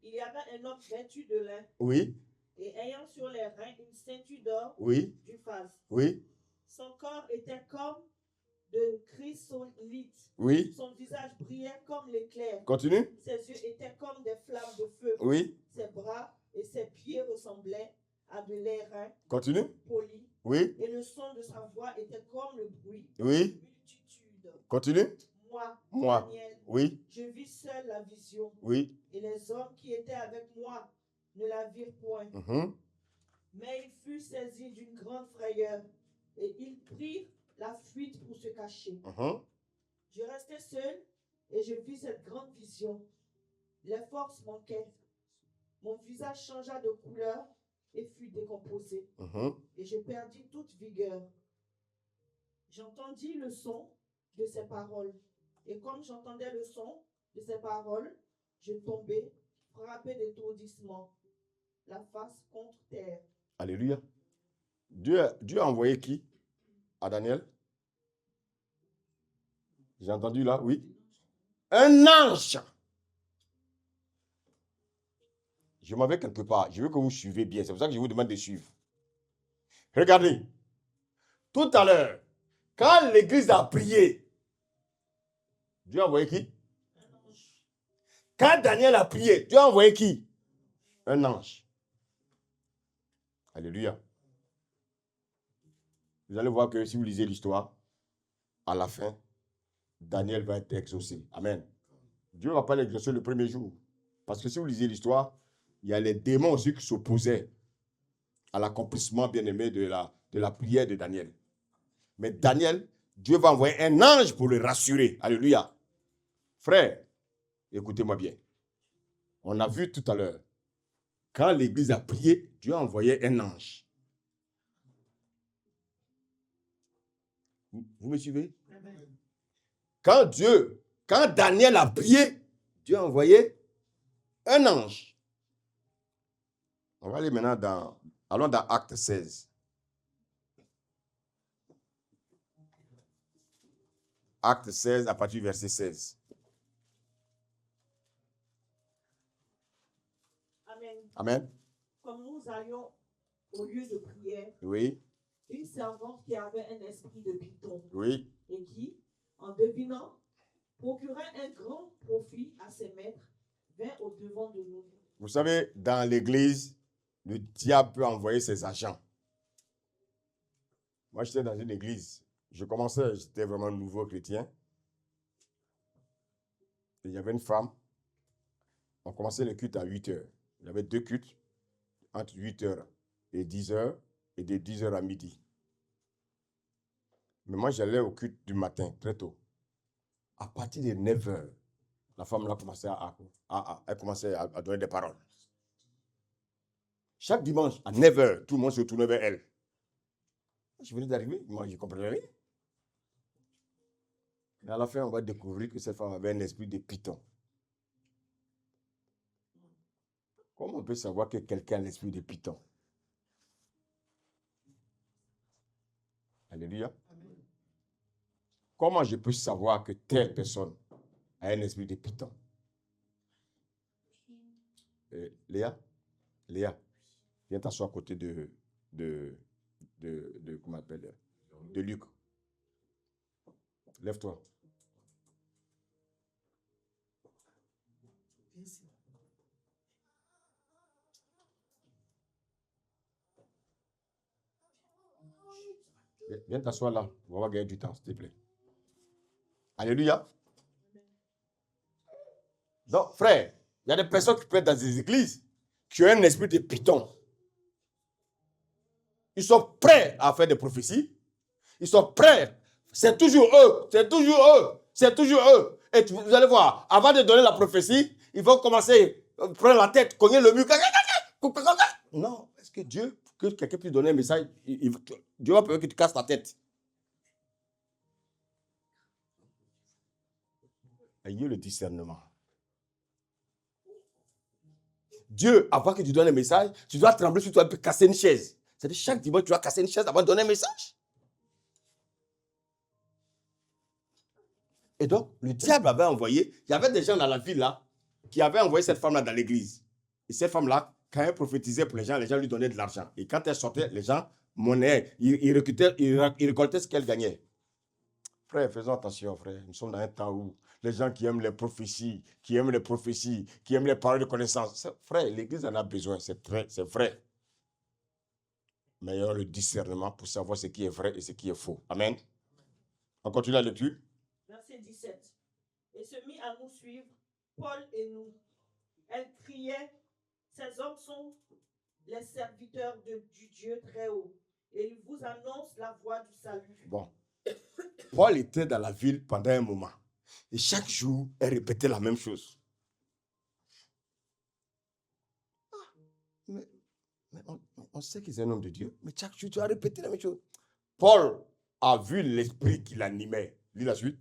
il y avait un homme vêtu de lin, Oui, et ayant sur les reins une ceinture d'or oui, du phase. oui, Son corps était comme de chrysolite. oui. Son visage brillait comme l'éclair. Continue. Ses yeux étaient comme des flammes de feu. Oui, Ses bras et ses pieds ressemblaient à de l'airain continue. poli. Oui, Et le son de sa voix était comme le bruit oui, d'une multitude. continue. Moi, Moi. Daniel, Oui, je vis seul la vision. oui. Et les hommes qui étaient avec moi ne la virent point. Mhm. Mais il fut saisi d'une grande frayeur. Et il prit la fuite pour se cacher. Mhm. Je restai seul et je vis cette grande vision. Les forces manquaient. Mon visage changea de couleur et fut décomposé. Mhm. Et je perdis toute vigueur. J'entendis le son de ses paroles. Et comme j'entendais le son de ses paroles, je tombai, frappé d'étourdissement. la face contre terre. Alléluia. Dieu a envoyé qui à Daniel? J'ai entendu là, oui. Un ange. Je m'en vais quelque part. Je veux que vous suivez bien. C'est pour ça que je vous demande de suivre. Regardez. Tout à l'heure, quand l'église a prié, Dieu a envoyé qui? Quand Daniel a prié, Dieu a envoyé qui? Un ange. Alléluia. Vous allez voir que si vous lisez l'histoire, à la fin, Daniel va être exaucé. Amen. Dieu ne va pas l'exaucer le premier jour. Parce que si vous lisez l'histoire, il y a les démons aussi qui s'opposaient à l'accomplissement bien-aimé de la prière de Daniel. Mais Daniel, Dieu va envoyer un ange pour le rassurer. Alléluia. Frère, écoutez-moi bien. On a vu tout à l'heure, quand l'église a prié, Dieu a envoyé un ange. Vous me suivez? Quand Daniel a prié, Dieu a envoyé un ange. On va aller maintenant allons dans Acte 16. Acte 16 à partir du verset 16. Amen. Amen. Comme nous allions au lieu de prière, Oui, une servante qui avait un esprit de python oui. et qui, en devinant, procurait un grand profit à ses maîtres, vint au devant de nous. Vous savez, dans l'église, le diable peut envoyer ses agents. Moi, j'étais dans une église. J'étais vraiment nouveau chrétien. Et il y avait une femme. On commençait le culte à 8 heures. Il y avait 2 cultes, entre 8 heures et 10 heures, et de 10 heures à midi. Mais moi, j'allais au culte du matin, très tôt. À partir de 9 heures, la femme là commençait elle commençait à donner des paroles. Chaque dimanche, à 9 heures, tout le monde se tournait vers elle. Je venais d'arriver, moi, je ne comprenais rien. Et à la fin, on va découvrir que cette femme avait un esprit de python. Comment on peut savoir que quelqu'un a l'esprit de python? Alléluia. Comment je peux savoir que telle personne a un esprit de python? Léa, viens t'asseoir à côté de comment on appelle, de Luc. Lève-toi. Viens t'asseoir là. On va gagner du temps, s'il te plaît. Alléluia. Donc, frère, il y a des personnes qui peuvent être dans des églises qui ont un esprit de python. Ils sont prêts à faire des prophéties. Ils sont prêts. C'est toujours eux. C'est toujours eux. C'est toujours eux. Et vous allez voir, avant de donner la prophétie, ils vont commencer à prendre la tête, cogner le mur. Non, est-ce que Dieu, que quelqu'un puisse donner un message, Dieu va permettre que tu casses la tête. Ayez le discernement. Dieu, avant que tu donnes un message, tu dois trembler sur toi et puis casser une chaise. C'est-à-dire chaque dimanche, tu dois casser une chaise avant de donner un message. Et donc, le diable avait envoyé, il y avait des gens dans la ville là, qui avaient envoyé cette femme-là dans l'église. Et cette femme-là, quand elle prophétisait pour les gens lui donnaient de l'argent. Et quand elle sortait, les gens monnaient, ils récoltaient ce qu'elle gagnait. Frère, faisons attention, frère. Nous sommes dans un temps où les gens qui aiment les prophéties, qui aiment les paroles de connaissance. Frère, l'église en a besoin, c'est vrai. Mais il y a le discernement pour savoir ce qui est vrai et ce qui est faux. Amen. On continue la lecture. Verset 17. Et se mit à nous suivre, Paul et nous. Elle criait, ces hommes sont les serviteurs du Dieu très haut. Et ils vous annoncent la voie du salut. Bon. Paul était dans la ville pendant un moment. Et chaque jour, elle répétait la même chose. Mais on sait qu'il est un homme de Dieu. Mais chaque jour, tu as répété la même chose. Paul a vu l'esprit qui l'animait. Lis la suite.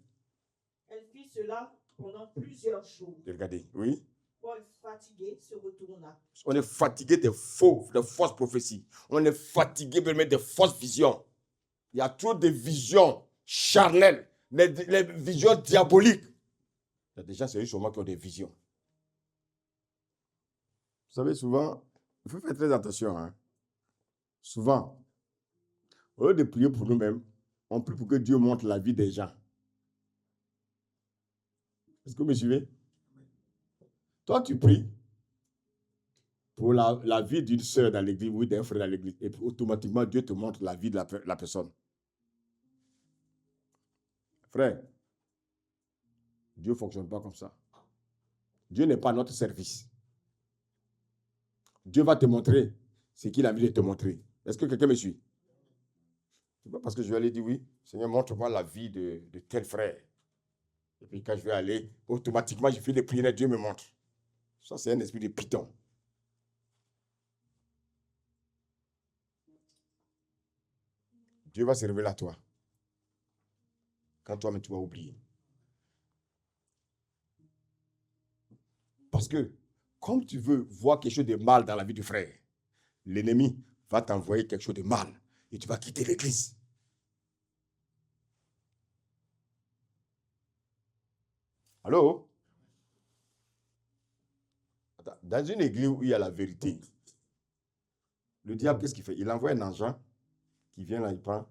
Elle fit cela pendant plusieurs jours. Regardez, oui. Paul, fatigué, se retourna. On est fatigué des fausses prophéties. On est fatigué des fausses visions. Il y a trop de visions charnelles, les visions diaboliques. Il y a des gens, c'est eux sûrement qui ont des visions. Vous savez, souvent, il faut faire très attention. Hein. Souvent, au lieu de prier pour nous-mêmes, on prie pour que Dieu montre la vie des gens. Est-ce que vous me suivez? Toi, tu pries pour la vie d'une soeur dans l'église ou d'un frère dans l'église. Et puis, automatiquement, Dieu te montre la vie de la personne. Frère, Dieu ne fonctionne pas comme ça. Dieu n'est pas à notre service. Dieu va te montrer ce qu'il a envie de te montrer. Est-ce que quelqu'un me suit? C'est pas parce que je vais aller dire oui, Seigneur, montre-moi la vie de tel frère. Et puis quand je vais aller, automatiquement, je fais des prières, Dieu me montre. Ça, c'est un esprit de python. Dieu va se révéler à toi. Quand toi-même, tu vas oublier. Parce que, comme tu veux voir quelque chose de mal dans la vie du frère, l'ennemi va t'envoyer quelque chose de mal et tu vas quitter l'église. Allô? Dans une église où il y a la vérité, le diable, qu'est-ce qu'il fait? Il envoie un ange qui vient là, il prend.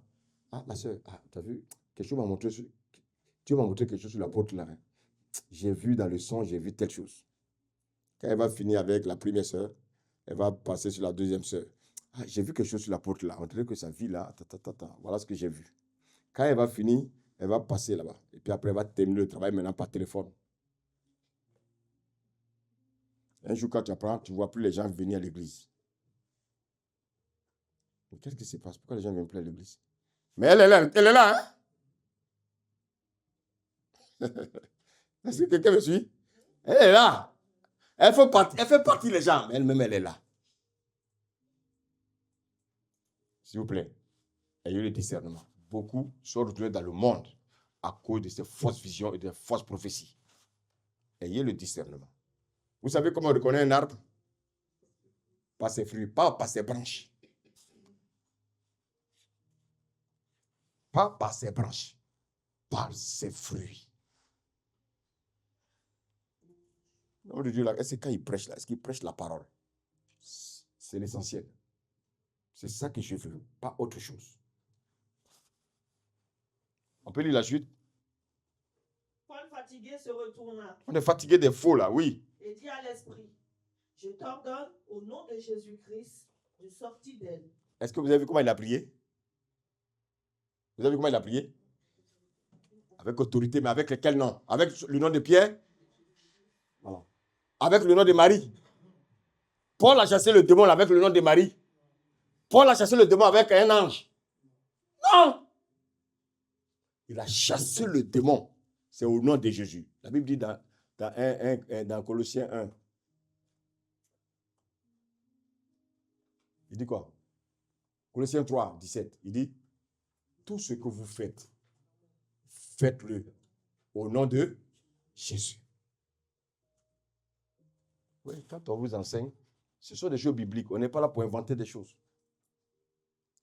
Ah, la soeur, tu as vu? Quelque chose m'a montré, Dieu m'a montré quelque chose sur la porte là. Hein. J'ai vu dans le son, j'ai vu telle chose. Quand elle va finir avec la première sœur, elle va passer sur la deuxième sœur. Ah, j'ai vu quelque chose sur la porte là. On dirait que sa vie là, voilà ce que j'ai vu. Quand elle va finir, elle va passer là-bas. Et puis après, elle va terminer le travail maintenant par téléphone. Un jour, quand tu apprends, tu ne vois plus les gens venir à l'église. Mais qu'est-ce qui se passe? Pourquoi les gens ne viennent plus à l'église? Mais elle est là, hein? Est-ce que quelqu'un me suit? Elle est là. Elle fait partie des gens, mais elle-même, elle est là. S'il vous plaît, ayez le discernement. Beaucoup sont retrouvés dans le monde à cause de ces fausses visions et de fausses prophéties. Ayez le discernement. Vous savez comment on reconnaît un arbre? Par ses fruits, pas par ses branches. Pas par ses branches, par ses fruits. L'homme de Dieu, là, c'est quand il prêche, là, est-ce qu'il prêche la parole? C'est l'essentiel. C'est ça que je veux, pas autre chose. On peut lire la suite? Paul, fatigué, se retourna. On est fatigué des faux, là, oui. Et dit à l'esprit, je t'ordonne, au nom de Jésus-Christ, de sortir d'elle. Est-ce que vous avez vu comment il a prié? Vous avez vu comment il a prié? Avec autorité, mais avec quel nom? Avec le nom de Pierre? Voilà. Avec le nom de Marie. Paul a chassé le démon avec le nom de Marie. Paul a chassé le démon avec un ange. Non! Il a chassé le démon. C'est au nom de Jésus. La Bible dit dans Colossiens 1. Il dit quoi? Colossiens 3, 17. Il dit, tout ce que vous faites, faites-le au nom de Jésus. Oui, quand on vous enseigne, ce sont des choses bibliques. On n'est pas là pour inventer des choses.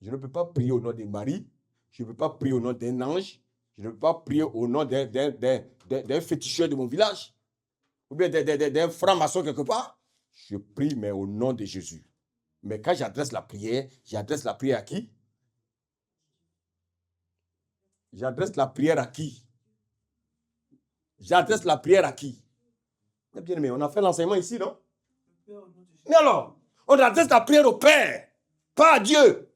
Je ne peux pas prier au nom de Marie. Je ne peux pas prier au nom d'un ange. Je ne peux pas prier au nom d'un féticheur de mon village. Ou bien d'un franc-maçon quelque part. Je prie, mais au nom de Jésus. Mais quand j'adresse la prière à qui? J'adresse la prière à qui? J'adresse la prière à qui? Bien aimé, on a fait l'enseignement ici, non? Mais alors, on adresse la prière au Père, pas à Dieu.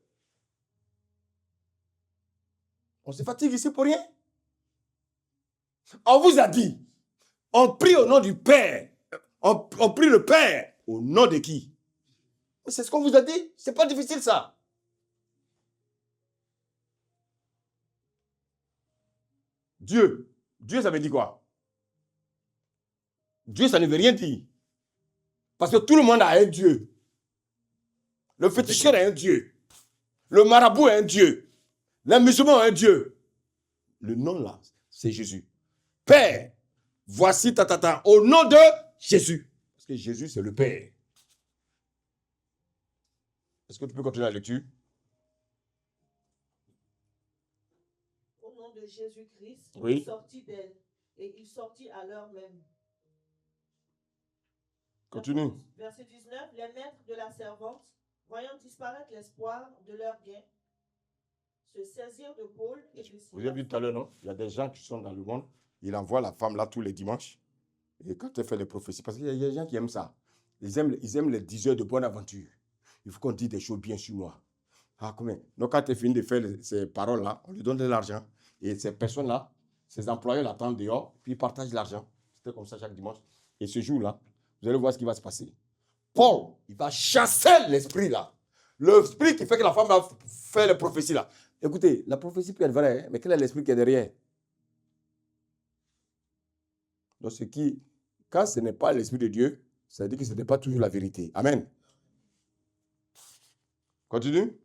On se fatigue ici pour rien. On vous a dit, on prie au nom du Père. On prie le Père au nom de qui? C'est ce qu'on vous a dit. C'est pas difficile ça. Dieu, ça veut dire quoi? Dieu, ça ne veut rien dire. Parce que tout le monde a un Dieu. Le féticheur a un Dieu. Le marabout a un Dieu. Les musulmans ont un Dieu. Le nom là, c'est Jésus. Père, voici au nom de Jésus. Parce que Jésus, c'est le Père. Est-ce que tu peux continuer la lecture? Au nom de Jésus-Christ, Oui. il sortit d'elle, et il sortit à l'heure même. Continue. Verset 19, les maîtres de la servante, voyant disparaître l'espoir de leur bien, se saisirent de Paul et de Silas. Vous avez vu tout à l'heure, non? Il y a des gens qui sont dans le monde, il envoie la femme là tous les dimanches. Et quand elle fait les prophéties, parce qu'il y a des gens qui aiment ça. Ils aiment les 10 heures de bonne aventure. Il faut qu'on dise des choses bien sur moi. Ah, combien? Donc, quand tu finis de faire ces paroles-là, on lui donne de l'argent. Et ces personnes-là, ces employés l'attendent dehors, puis ils partagent l'argent. C'était comme ça chaque dimanche. Et ce jour-là, vous allez voir ce qui va se passer. Paul, il va chasser l'esprit là. L'esprit qui fait que la femme va faire les prophéties là. Écoutez, la prophétie peut être vraie, hein, mais quel est l'esprit qui est derrière? Donc, quand ce n'est pas l'esprit de Dieu, ça veut dire que ce n'est pas toujours la vérité. Amen. Continue.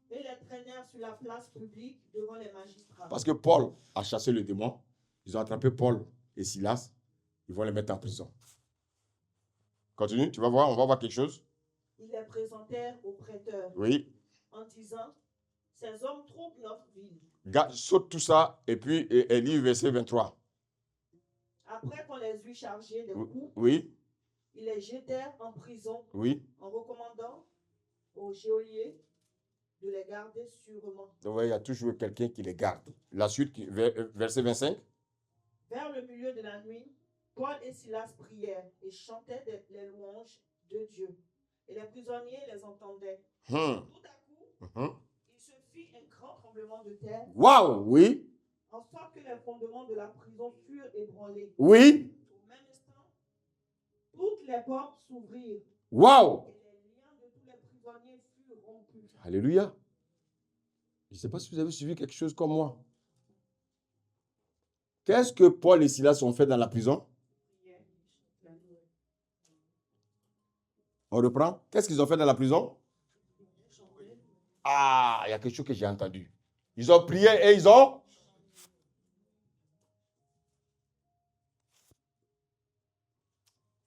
Et les traînèrent sur la place publique devant les magistrats. Parce que Paul a chassé le démon. Ils ont attrapé Paul et Silas. Ils vont les mettre en prison. Continue, tu vas voir, on va voir quelque chose. Ils les présentèrent au prêteur. Oui. En disant, ces hommes troublent notre ville. Saute tout ça et puis et lis verset 23. Après qu'on les eut chargés de coups, Oui. ils les jetèrent en prison, Oui. en recommandant aux geôliers de les garder sûrement. Donc, il y a toujours quelqu'un qui les garde. La suite, verset 25. Vers le milieu de la nuit, Paul et Silas prièrent et chantaient les louanges de Dieu. Et les prisonniers les entendaient. Tout à coup, il se fit un grand tremblement de terre. Waouh, oui. En sorte que les fondements de la prison furent ébranlés. Oui. Au même instant, toutes les portes s'ouvrirent. Waouh. Et les liens de tous les prisonniers furent rompus. Alléluia. Je ne sais pas si vous avez suivi quelque chose comme moi. Qu'est-ce que Paul et Silas ont fait dans la prison? On reprend. Qu'est-ce qu'ils ont fait dans la prison? Ah, il y a quelque chose que j'ai entendu. Ils ont prié et ils ont...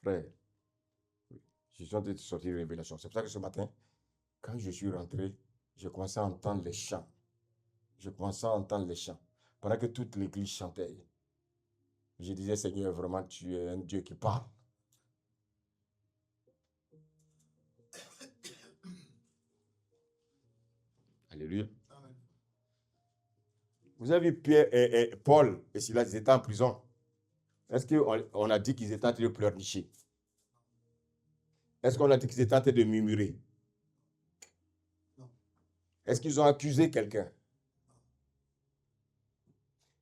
Frère, je suis en train de sortir une révélation. C'est pour ça que ce matin, quand je suis rentré, j'ai commencé à entendre les chants. Pendant que toute l'église chantait. Je disais, Seigneur, vraiment, tu es un Dieu qui parle. Alléluia. Amen. Vous avez vu Pierre et Paul et Silas, ils étaient en prison. Est-ce qu'on a dit qu'ils étaient en train de pleurnicher? Est-ce qu'on a dit qu'ils étaient en train de murmurer? Non. Est-ce qu'ils ont accusé quelqu'un?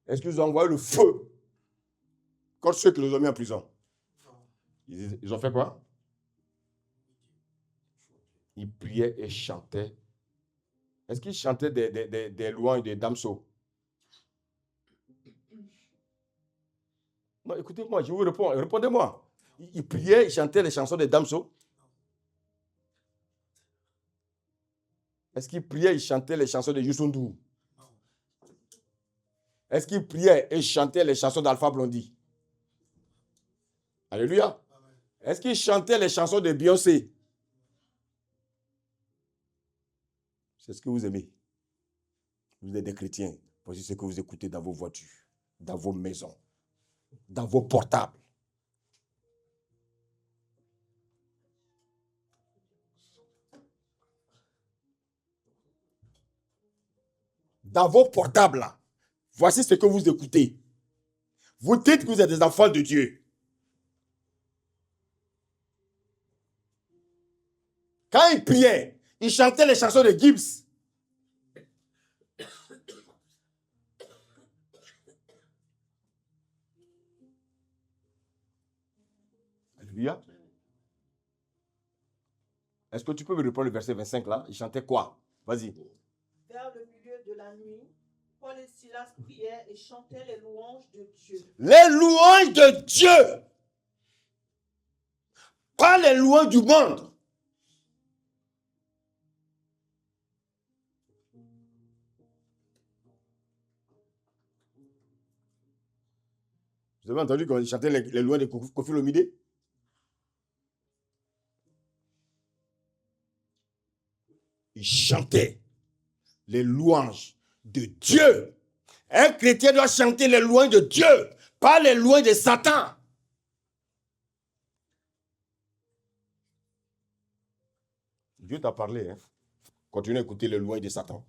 Est-ce qu'ils ont envoyé le feu contre ceux qui les ont mis en prison? Ils ont fait quoi? Ils priaient et chantaient. Est-ce qu'ils chantaient des louanges des damsaux? Non, écoutez-moi, je vous réponds. Répondez-moi. Ils priaient, ils chantaient les chansons des damsaux? Est-ce qu'ils priaient, ils chantaient les chansons de Youssou N'Dour? Est-ce qu'ils priaient et chantaient les chansons d'Alpha Blondy? Alléluia. Est-ce qu'ils chantaient les chansons de Beyoncé? C'est ce que vous aimez. Vous êtes des chrétiens. Voici ce que vous écoutez dans vos voitures, dans vos maisons, dans vos portables. Dans vos portables, là, voici ce que vous écoutez. Vous dites que vous êtes des enfants de Dieu. Quand ils priaient, ils chantaient les chansons de Gibbs. Alléluia. Est-ce que tu peux me reprendre le verset 25 là? Ils chantaient quoi? Vas-y. Vers le milieu de la nuit, Paul et Silas priaient et chantaient les louanges de Dieu. Les louanges de Dieu. Pas les louanges du monde. Vous avez entendu quand ils chantaient les louanges de Kofi Olomide? ils chantaient les louanges de Dieu. Un chrétien doit chanter les louanges de Dieu, pas les louanges de Satan. Dieu t'a parlé, hein? Continue à écouter les louanges de Satan.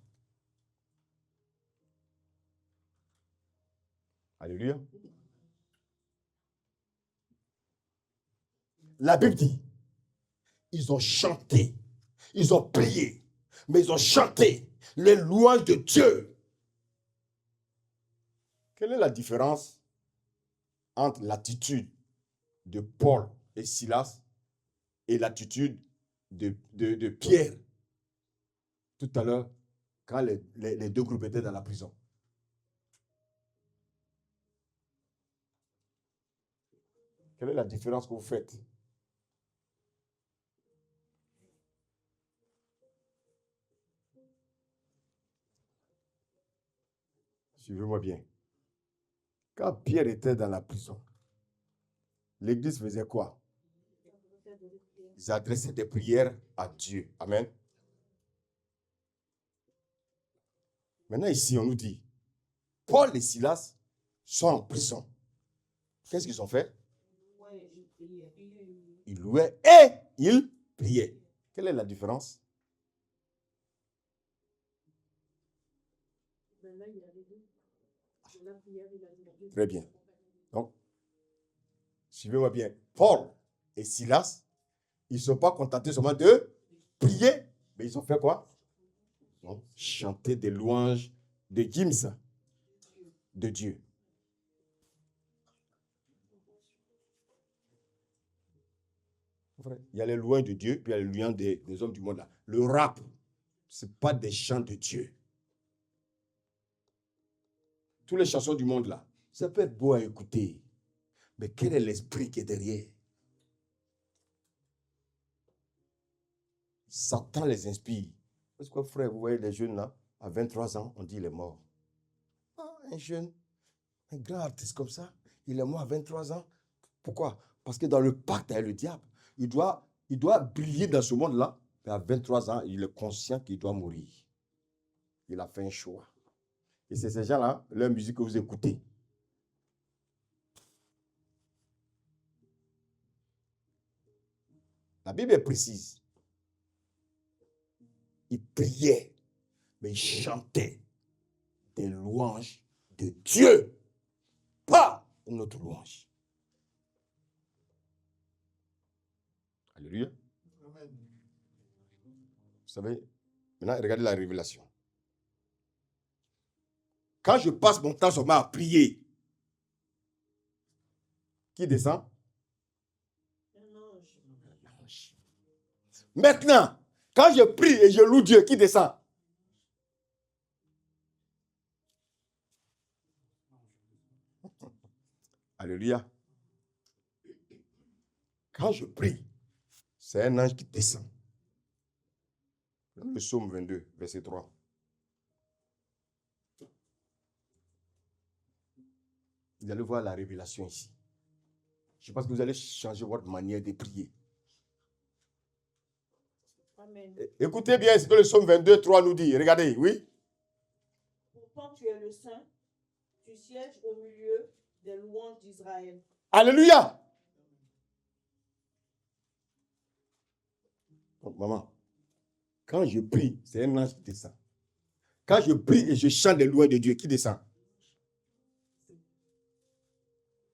Alléluia. La Bible dit, ils ont chanté, ils ont prié, mais ils ont chanté les louanges de Dieu. Quelle est la différence entre l'attitude de Paul et Silas et l'attitude de Pierre tout à l'heure quand les deux groupes étaient dans la prison? Quelle est la différence que vous faites? Suivez-moi bien. Quand Pierre était dans la prison, l'église faisait quoi? Ils adressaient des prières à Dieu. Amen. Maintenant ici, on nous dit, Paul et Silas sont en prison. Qu'est-ce qu'ils ont fait? Ils louaient et ils priaient. Quelle est la différence? Très bien. Donc, suivez-moi bien. Paul et Silas, ils ne sont pas contentés seulement de prier, mais ils ont fait quoi? Donc, chanter des louanges de hymnes de Dieu. Il y a les louanges de Dieu, puis il y a les louanges des hommes du monde là. Le rap, ce n'est pas des chants de Dieu. Toutes les chansons du monde là, ça peut être beau à écouter, mais quel est l'esprit qui est derrière? Satan les inspire. Parce que frère, vous voyez les jeunes là, à 23 ans, on dit il est mort. Ah, un jeune, un grand artiste comme ça, il est mort à 23 ans. Pourquoi? Parce que dans le pacte avec le diable, il doit briller dans ce monde-là, mais à 23 ans, il est conscient qu'il doit mourir. Il a fait un choix. Et c'est ces gens-là, leur musique que vous écoutez. La Bible est précise. Ils priaient, mais ils chantaient des louanges de Dieu, pas une autre louange. Alléluia. Amen. Vous savez, maintenant, regardez la révélation. Quand je passe mon temps seulement à prier, qui descend? Un ange. Maintenant, quand je prie et je loue Dieu, qui descend? Alléluia. Quand je prie, c'est un ange qui descend. Le psaume 22, verset 3. Vous allez voir la révélation ici. Je pense que vous allez changer votre manière de prier. Amen. Écoutez bien ce que le psaume 22, 3 nous dit. Regardez, oui. Pourtant, tu es le Saint, tu sièges au milieu des louanges d'Israël. Alléluia. Donc, maman, quand je prie, c'est un ange qui descend. Quand je prie et je chante les louanges de Dieu, qui descend?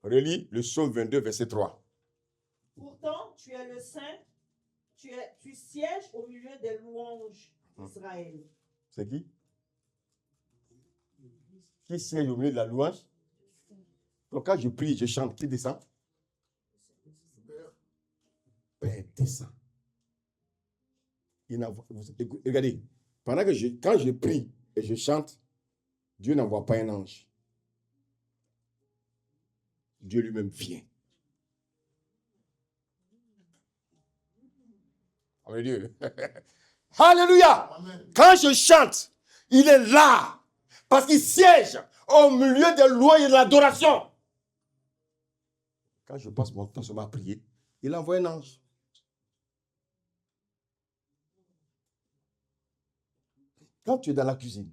Relis le psaume 22, verset 3. Pourtant, tu es le Saint, tu sièges au milieu des louanges d'Israël. C'est qui? Qui siège au milieu de la louange? Donc quand je prie, je chante, qui descend? Père descend. Regardez, quand je prie et je chante, Dieu n'envoie pas un ange. Dieu lui-même vient. Alléluia. Alléluia. Amen. Quand je chante, il est là. Parce qu'il siège au milieu des louanges et de l'adoration. Quand je passe mon temps sur ma prière, il envoie un ange. Quand tu es dans la cuisine,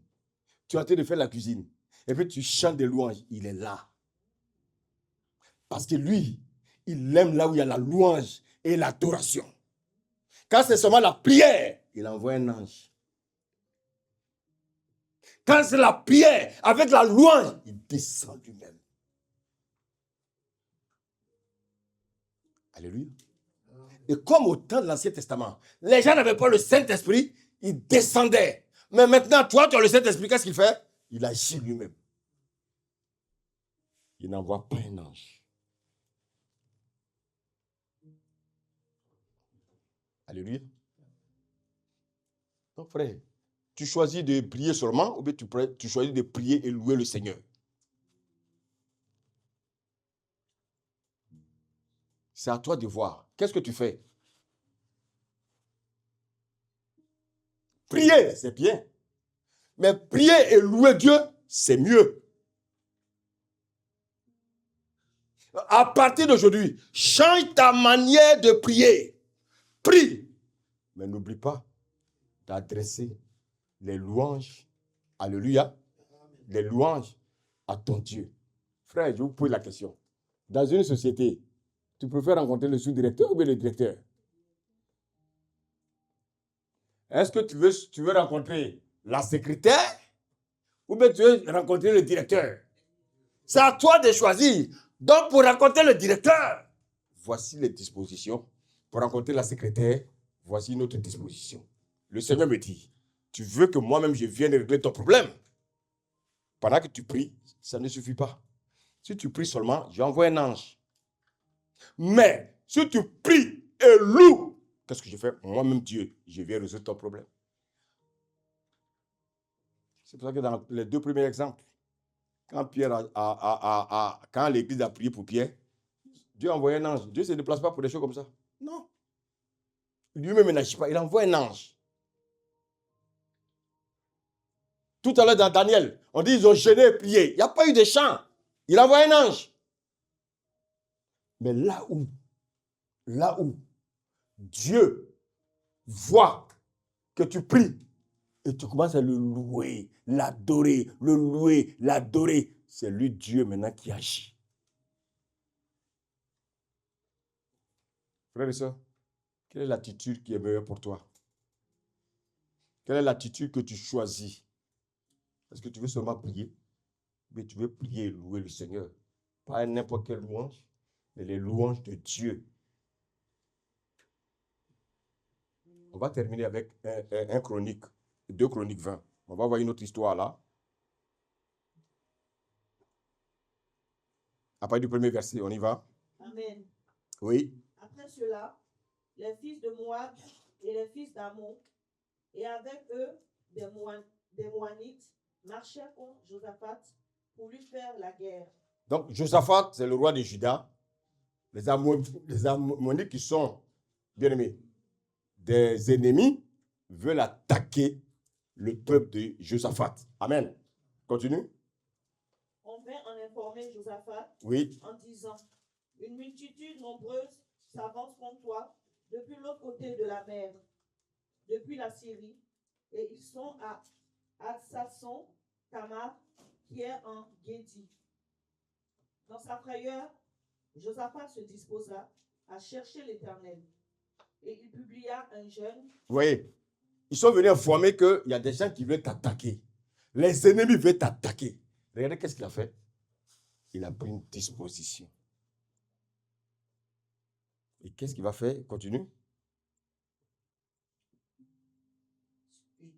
tu es en train de faire la cuisine, et puis tu chantes des louanges, il est là. Parce que lui, il aime là où il y a la louange et l'adoration. Quand c'est seulement la prière, il envoie un ange. Quand c'est la prière avec la louange, il descend lui-même. Alléluia. Et comme au temps de l'Ancien Testament, les gens n'avaient pas le Saint-Esprit, ils descendaient. Mais maintenant, toi, tu as le Saint-Esprit, qu'est-ce qu'il fait? Il agit lui-même. Il n'envoie pas un ange. Alléluia. Donc, frère, tu choisis de prier seulement ou bien tu choisis de prier et louer le Seigneur? C'est à toi de voir. Qu'est-ce que tu fais? Prier, c'est bien. Mais prier et louer Dieu, c'est mieux. À partir d'aujourd'hui, change ta manière de prier. Prie. Mais n'oublie pas d'adresser les louanges, alléluia, les louanges à ton Dieu. Frère, je vous pose la question. Dans une société, tu préfères rencontrer le sous-directeur ou bien le directeur? Est-ce que tu veux rencontrer la secrétaire ou bien tu veux rencontrer le directeur? C'est à toi de choisir. Donc, pour rencontrer le directeur, voici les dispositions. Pour rencontrer la secrétaire, voici notre disposition. Le Seigneur me dit, tu veux que moi-même je vienne régler ton problème? Pendant que tu pries, ça ne suffit pas. Si tu pries seulement, j'envoie un ange. Mais si tu pries et loues, qu'est-ce que je fais? Moi-même Dieu, je viens résoudre ton problème. C'est pour ça que dans les deux premiers exemples, quand quand l'église a prié pour Pierre, Dieu a envoyé un ange. Dieu ne se déplace pas pour des choses comme ça. Non. Lui-même n'agit pas. Il envoie un ange. Tout à l'heure dans Daniel, on dit ils ont jeûné et prié. Il n'y a pas eu de chant. Il envoie un ange. Mais là où Dieu voit que tu pries et tu commences à le louer, l'adorer, le louer, l'adorer, c'est lui Dieu maintenant qui agit. Frères et sœurs, quelle est l'attitude qui est meilleure pour toi? Quelle est l'attitude que tu choisis? Est-ce que tu veux seulement prier? Mais tu veux prier et louer le Seigneur. Pas n'importe quelle louange, mais les louanges de Dieu. On va terminer avec un chronique, 2 Chroniques 20. On va voir une autre histoire là. À partir du premier verset, on y va? Amen. Oui. Après cela, les fils de Moab et les fils d'Ammon, et avec eux des Moanites, marchèrent contre Josaphat pour lui faire la guerre. Donc, Josaphat, c'est le roi de Juda. Les Ammonites qui sont, bien aimés, des ennemis, veulent attaquer le peuple de Josaphat. Amen. Continue. On vint en informer Josaphat Oui. en disant, une multitude nombreuse s'avance contre toi depuis l'autre côté de la mer, depuis la Syrie, et ils sont à Hatsasson Tamar, qui est en Guédi. Dans sa frayeur, Josaphat se disposa à chercher l'Éternel, et il publia un jeûne. Oui. Ils sont venus informer qu'il y a des gens qui veulent t'attaquer. Les ennemis veulent t'attaquer. Regardez qu'est-ce qu'il a fait. Il a pris une disposition. Et qu'est-ce qu'il va faire? Continue.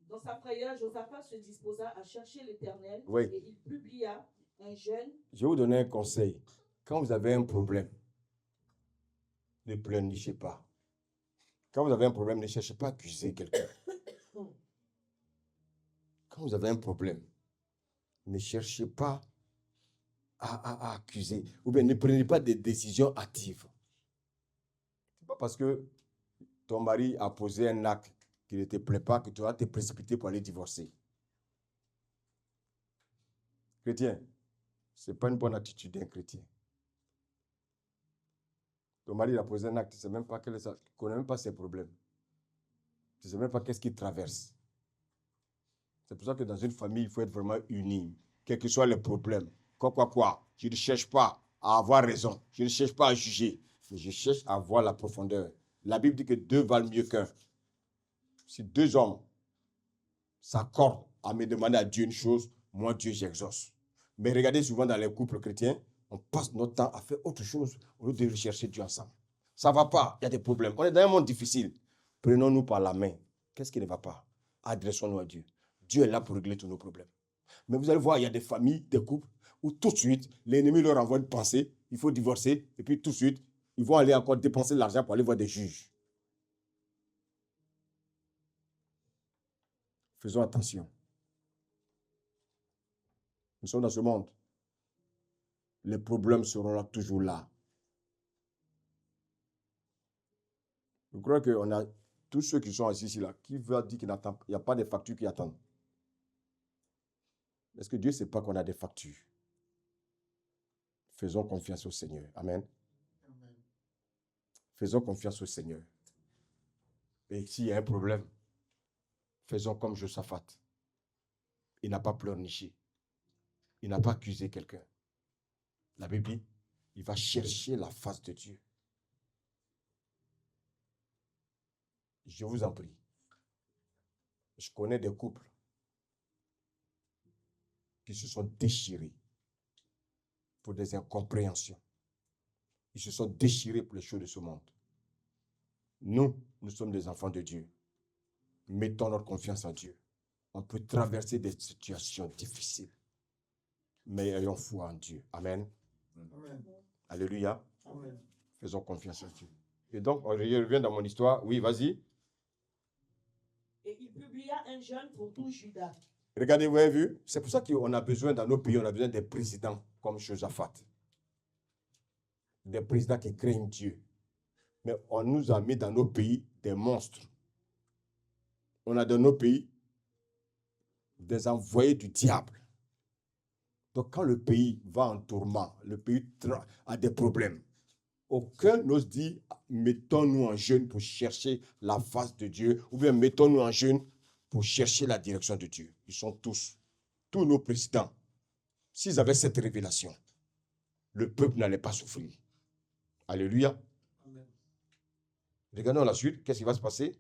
Dans sa frayeur, Josaphat se disposa à chercher l'Éternel, Oui. et il publia un jeûne. Je vais vous donner un conseil. Quand vous avez un problème, ne pleurnichez pas. Quand vous avez un problème, ne cherchez pas à accuser quelqu'un. Quand vous avez un problème, ne cherchez pas à accuser. Ou bien ne prenez pas des décisions hâtives. Ce n'est pas parce que ton mari a posé un acte qui ne te plaît pas que tu vas te précipiter pour aller divorcer. Chrétien, ce n'est pas une bonne attitude d'un chrétien. Ton mari a posé un acte, tu ne sais même pas quel est ça, tu ne connais même pas ses problèmes. Tu ne sais même pas qu'est-ce qu'il traverse. C'est pour ça que dans une famille, il faut être vraiment uni. Quels que soient les problèmes. Quoi. Je ne cherche pas à avoir raison. Je ne cherche pas à juger. Mais je cherche à voir la profondeur. La Bible dit que 2 valent mieux qu'un. Si 2 hommes s'accordent à me demander à Dieu une chose, moi, Dieu, j'exauce. Mais regardez souvent dans les couples chrétiens, on passe notre temps à faire autre chose au lieu de rechercher Dieu ensemble. Ça ne va pas, il y a des problèmes. On est dans un monde difficile. Prenons-nous par la main. Qu'est-ce qui ne va pas? Adressons-nous à Dieu. Dieu est là pour régler tous nos problèmes. Mais vous allez voir, il y a des familles, des couples, où tout de suite, l'ennemi leur envoie une pensée, il faut divorcer, et puis tout de suite, ils vont aller encore dépenser de l'argent pour aller voir des juges. Faisons attention. Nous sommes dans ce monde. Les problèmes seront là, toujours là. Je crois qu'on a tous ceux qui sont assis ici, là, qui veulent dire qu'il n'y a pas de factures qui attendent. Est-ce que Dieu ne sait pas qu'on a des factures? Faisons confiance au Seigneur. Amen. Amen. Faisons confiance au Seigneur. Et s'il y a un problème, faisons comme Josaphat. Il n'a pas pleurniché. Il n'a pas accusé quelqu'un. La Bible dit, il va chercher la face de Dieu. Je vous en prie. Je connais des couples qui se sont déchirés pour des incompréhensions. Ils se sont déchirés pour les choses de ce monde. Nous sommes des enfants de Dieu. Mettons notre confiance en Dieu. On peut traverser des situations difficiles, mais ayons foi en Dieu. Amen. Amen. Alléluia. Amen. Faisons confiance en Dieu. Et donc, je reviens dans mon histoire. Oui, vas-y. Et il publia un jeûne pour tout Juda. Regardez, vous avez vu? C'est pour ça qu'on a besoin dans nos pays, on a besoin des présidents comme Josaphat. Des présidents qui craignent Dieu. Mais on nous a mis dans nos pays des monstres. On a dans nos pays des envoyés du diable. Donc quand le pays va en tourment, le pays a des problèmes, aucun n'ose dire mettons-nous en jeûne pour chercher la face de Dieu, ou bien mettons-nous en jeûne pour chercher la direction de Dieu. Ils sont tous nos présidents. S'ils avaient cette révélation, le peuple n'allait pas souffrir. Alléluia. Amen. Regardons la suite. Qu'est-ce qui va se passer?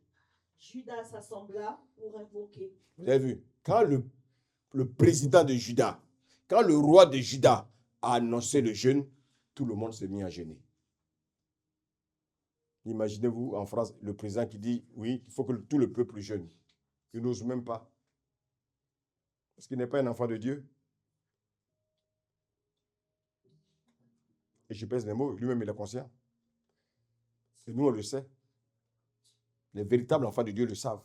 Judas s'assembla pour invoquer. Vous avez vu? Quand le président de Juda, quand le roi de Juda a annoncé le jeûne, tout le monde s'est mis à jeûner. Imaginez-vous en France, le président qui dit, oui, il faut que tout le peuple jeûne. Il n'ose même pas. Parce qu'il n'est pas un enfant de Dieu. Et je pèse les mots, lui-même il est conscient. Et nous, on le sait. Les véritables enfants de Dieu le savent.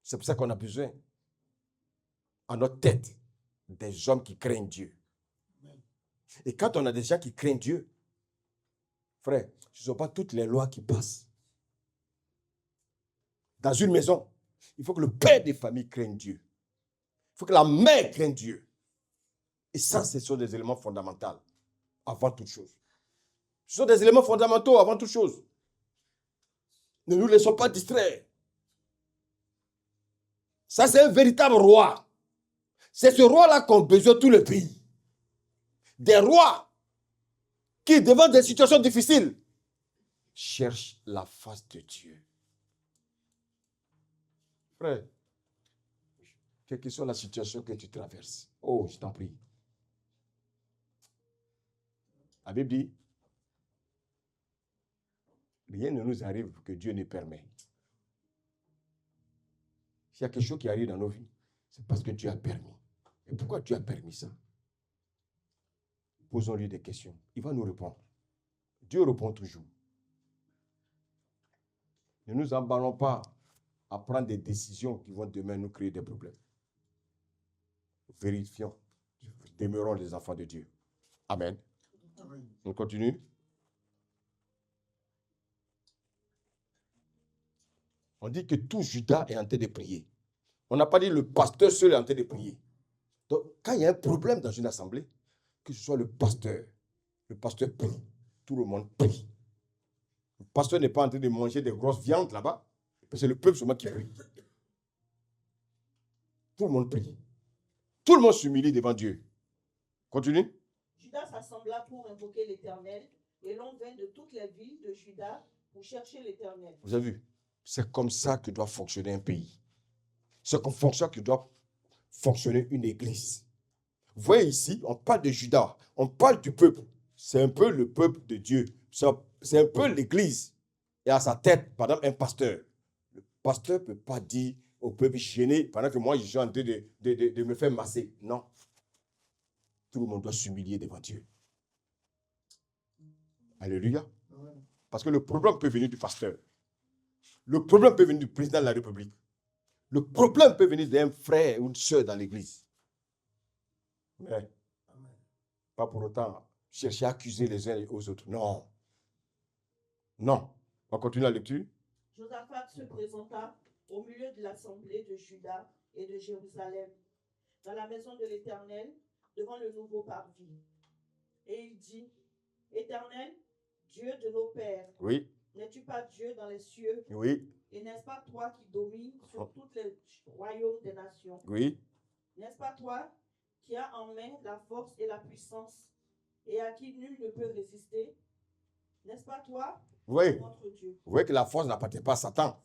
C'est pour ça qu'on a besoin, à notre tête, des hommes qui craignent Dieu. Et quand on a des gens qui craignent Dieu, frère, ce ne sont pas toutes les lois qui passent. Dans une maison, il faut que le père des familles craigne Dieu. Il faut que la mère craigne Dieu. Et ça, ce sont des éléments fondamentaux avant toute chose. Ce sont des éléments fondamentaux avant toute chose. Ne nous laissons pas distraire. Ça, c'est un véritable roi. C'est ce roi-là qu'ont besoin tous les pays. Des rois qui, devant des situations difficiles, cherchent la face de Dieu. Frère, quelle que soit la situation que tu traverses, oh, je t'en prie. La Bible dit, rien ne nous arrive que Dieu ne permet. S'il y a quelque chose qui arrive dans nos vies, c'est parce que Dieu a permis. Et pourquoi Dieu a permis ça? Posons-lui des questions. Il va nous répondre. Dieu répond toujours. Ne nous emballons pas à prendre des décisions qui vont demain nous créer des problèmes. Vérifions. Demeurons les enfants de Dieu. Amen. Amen. On continue. On dit que tout Judas est en train de prier. On n'a pas dit le pasteur seul est en train de prier. Donc, quand il y a un problème dans une assemblée, que ce soit le pasteur prie. Tout le monde prie. Le pasteur n'est pas en train de manger des grosses viandes là-bas. C'est le peuple seulement qui prie. Tout le monde prie. Tout le monde s'humilie devant Dieu. Continue. Judas s'assembla pour invoquer l'Éternel, et l'on vint de toutes les villes de Juda pour chercher l'Éternel. Vous avez vu? C'est comme ça que doit fonctionner un pays. C'est comme ça que doit fonctionner une église. Vous voyez ici, on parle de Judas, on parle du peuple. C'est un peu le peuple de Dieu. C'est un peu l'église. Et à sa tête, par exemple, un pasteur. Le pasteur ne peut pas dire au peuple gêné pendant que moi, je suis en train de me faire masser. Non. Tout le monde doit s'humilier devant Dieu. Alléluia. Parce que le problème peut venir du pasteur. Le problème peut venir du président de la République. Le problème peut venir d'un frère ou une soeur dans l'église. Mais pas pour autant chercher à accuser les uns aux autres. Non. Non. On continue la lecture. Josaphat se présenta au milieu de l'assemblée de Juda et de Jérusalem, dans la maison de l'Éternel, devant le nouveau parvis. Et il dit, Éternel, Dieu de nos pères, Oui. n'es-tu pas Dieu dans les cieux? Oui. Et n'est-ce pas toi qui domines sur tous les royaumes des nations? Oui. N'est-ce pas toi qui as en main la force et la puissance, et à qui nul ne peut résister? N'est-ce pas toi, Oui. notre Dieu? Vous voyez que la force n'appartient pas à Satan.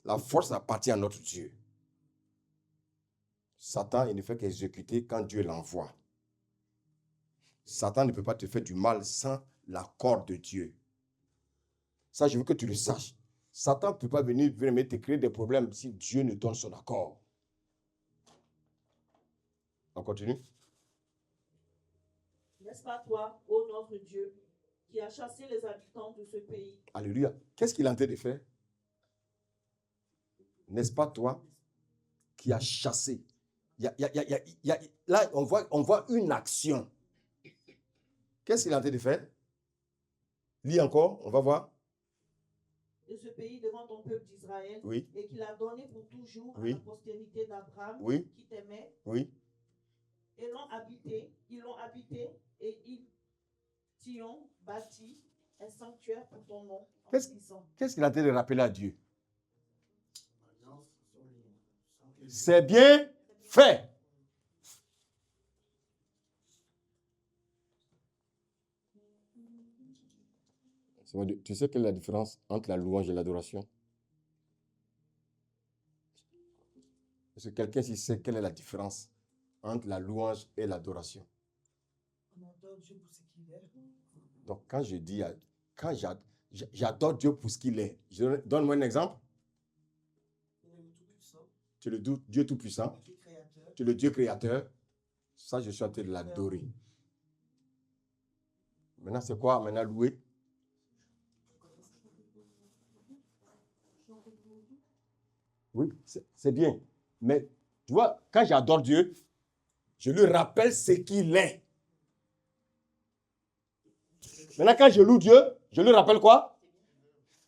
La force appartient à notre Dieu. Satan, il ne fait qu'exécuter quand Dieu l'envoie. Satan ne peut pas te faire du mal sans l'accord de Dieu. Ça, je veux que tu le saches. Satan ne peut pas venir te créer des problèmes si Dieu ne donne son accord. On continue. N'est-ce pas toi, ô notre Dieu, qui as chassé les habitants de ce pays? Alléluia. Qu'est-ce qu'il est en train de faire? N'est-ce pas toi qui as chassé? Là, on voit une action. Qu'est-ce qu'il est en train de faire? Lis encore, on va voir. De ce pays devant ton peuple d'Israël, Oui. et qu'il a donné pour toujours Oui. à la postérité d'Abraham, Oui. qui t'aimait, Oui. et ils l'ont habité, et ils t'y ont bâti un sanctuaire pour ton nom, en disant, Qu'est-ce qu'il est en train de rappeler à Dieu? C'est bien fait. Tu sais quelle est la différence entre la louange et l'adoration? Est-ce que quelqu'un ici sait quelle est la différence entre la louange et l'adoration? On adore Dieu pour ce qu'il est. Donc, quand je dis, quand j'adore Dieu pour ce qu'il est, donne-moi un exemple. Il est le Tout-Puissant, Tu es le Dieu Tout-Puissant, le Dieu créateur. tu es le Dieu Créateur. Ça, je suis en train de l'adorer. Maintenant, c'est quoi? Maintenant, louer. Oui, c'est bien. Mais, tu vois, quand j'adore Dieu, je lui rappelle ce qu'il est. Maintenant, quand je loue Dieu, je lui rappelle quoi?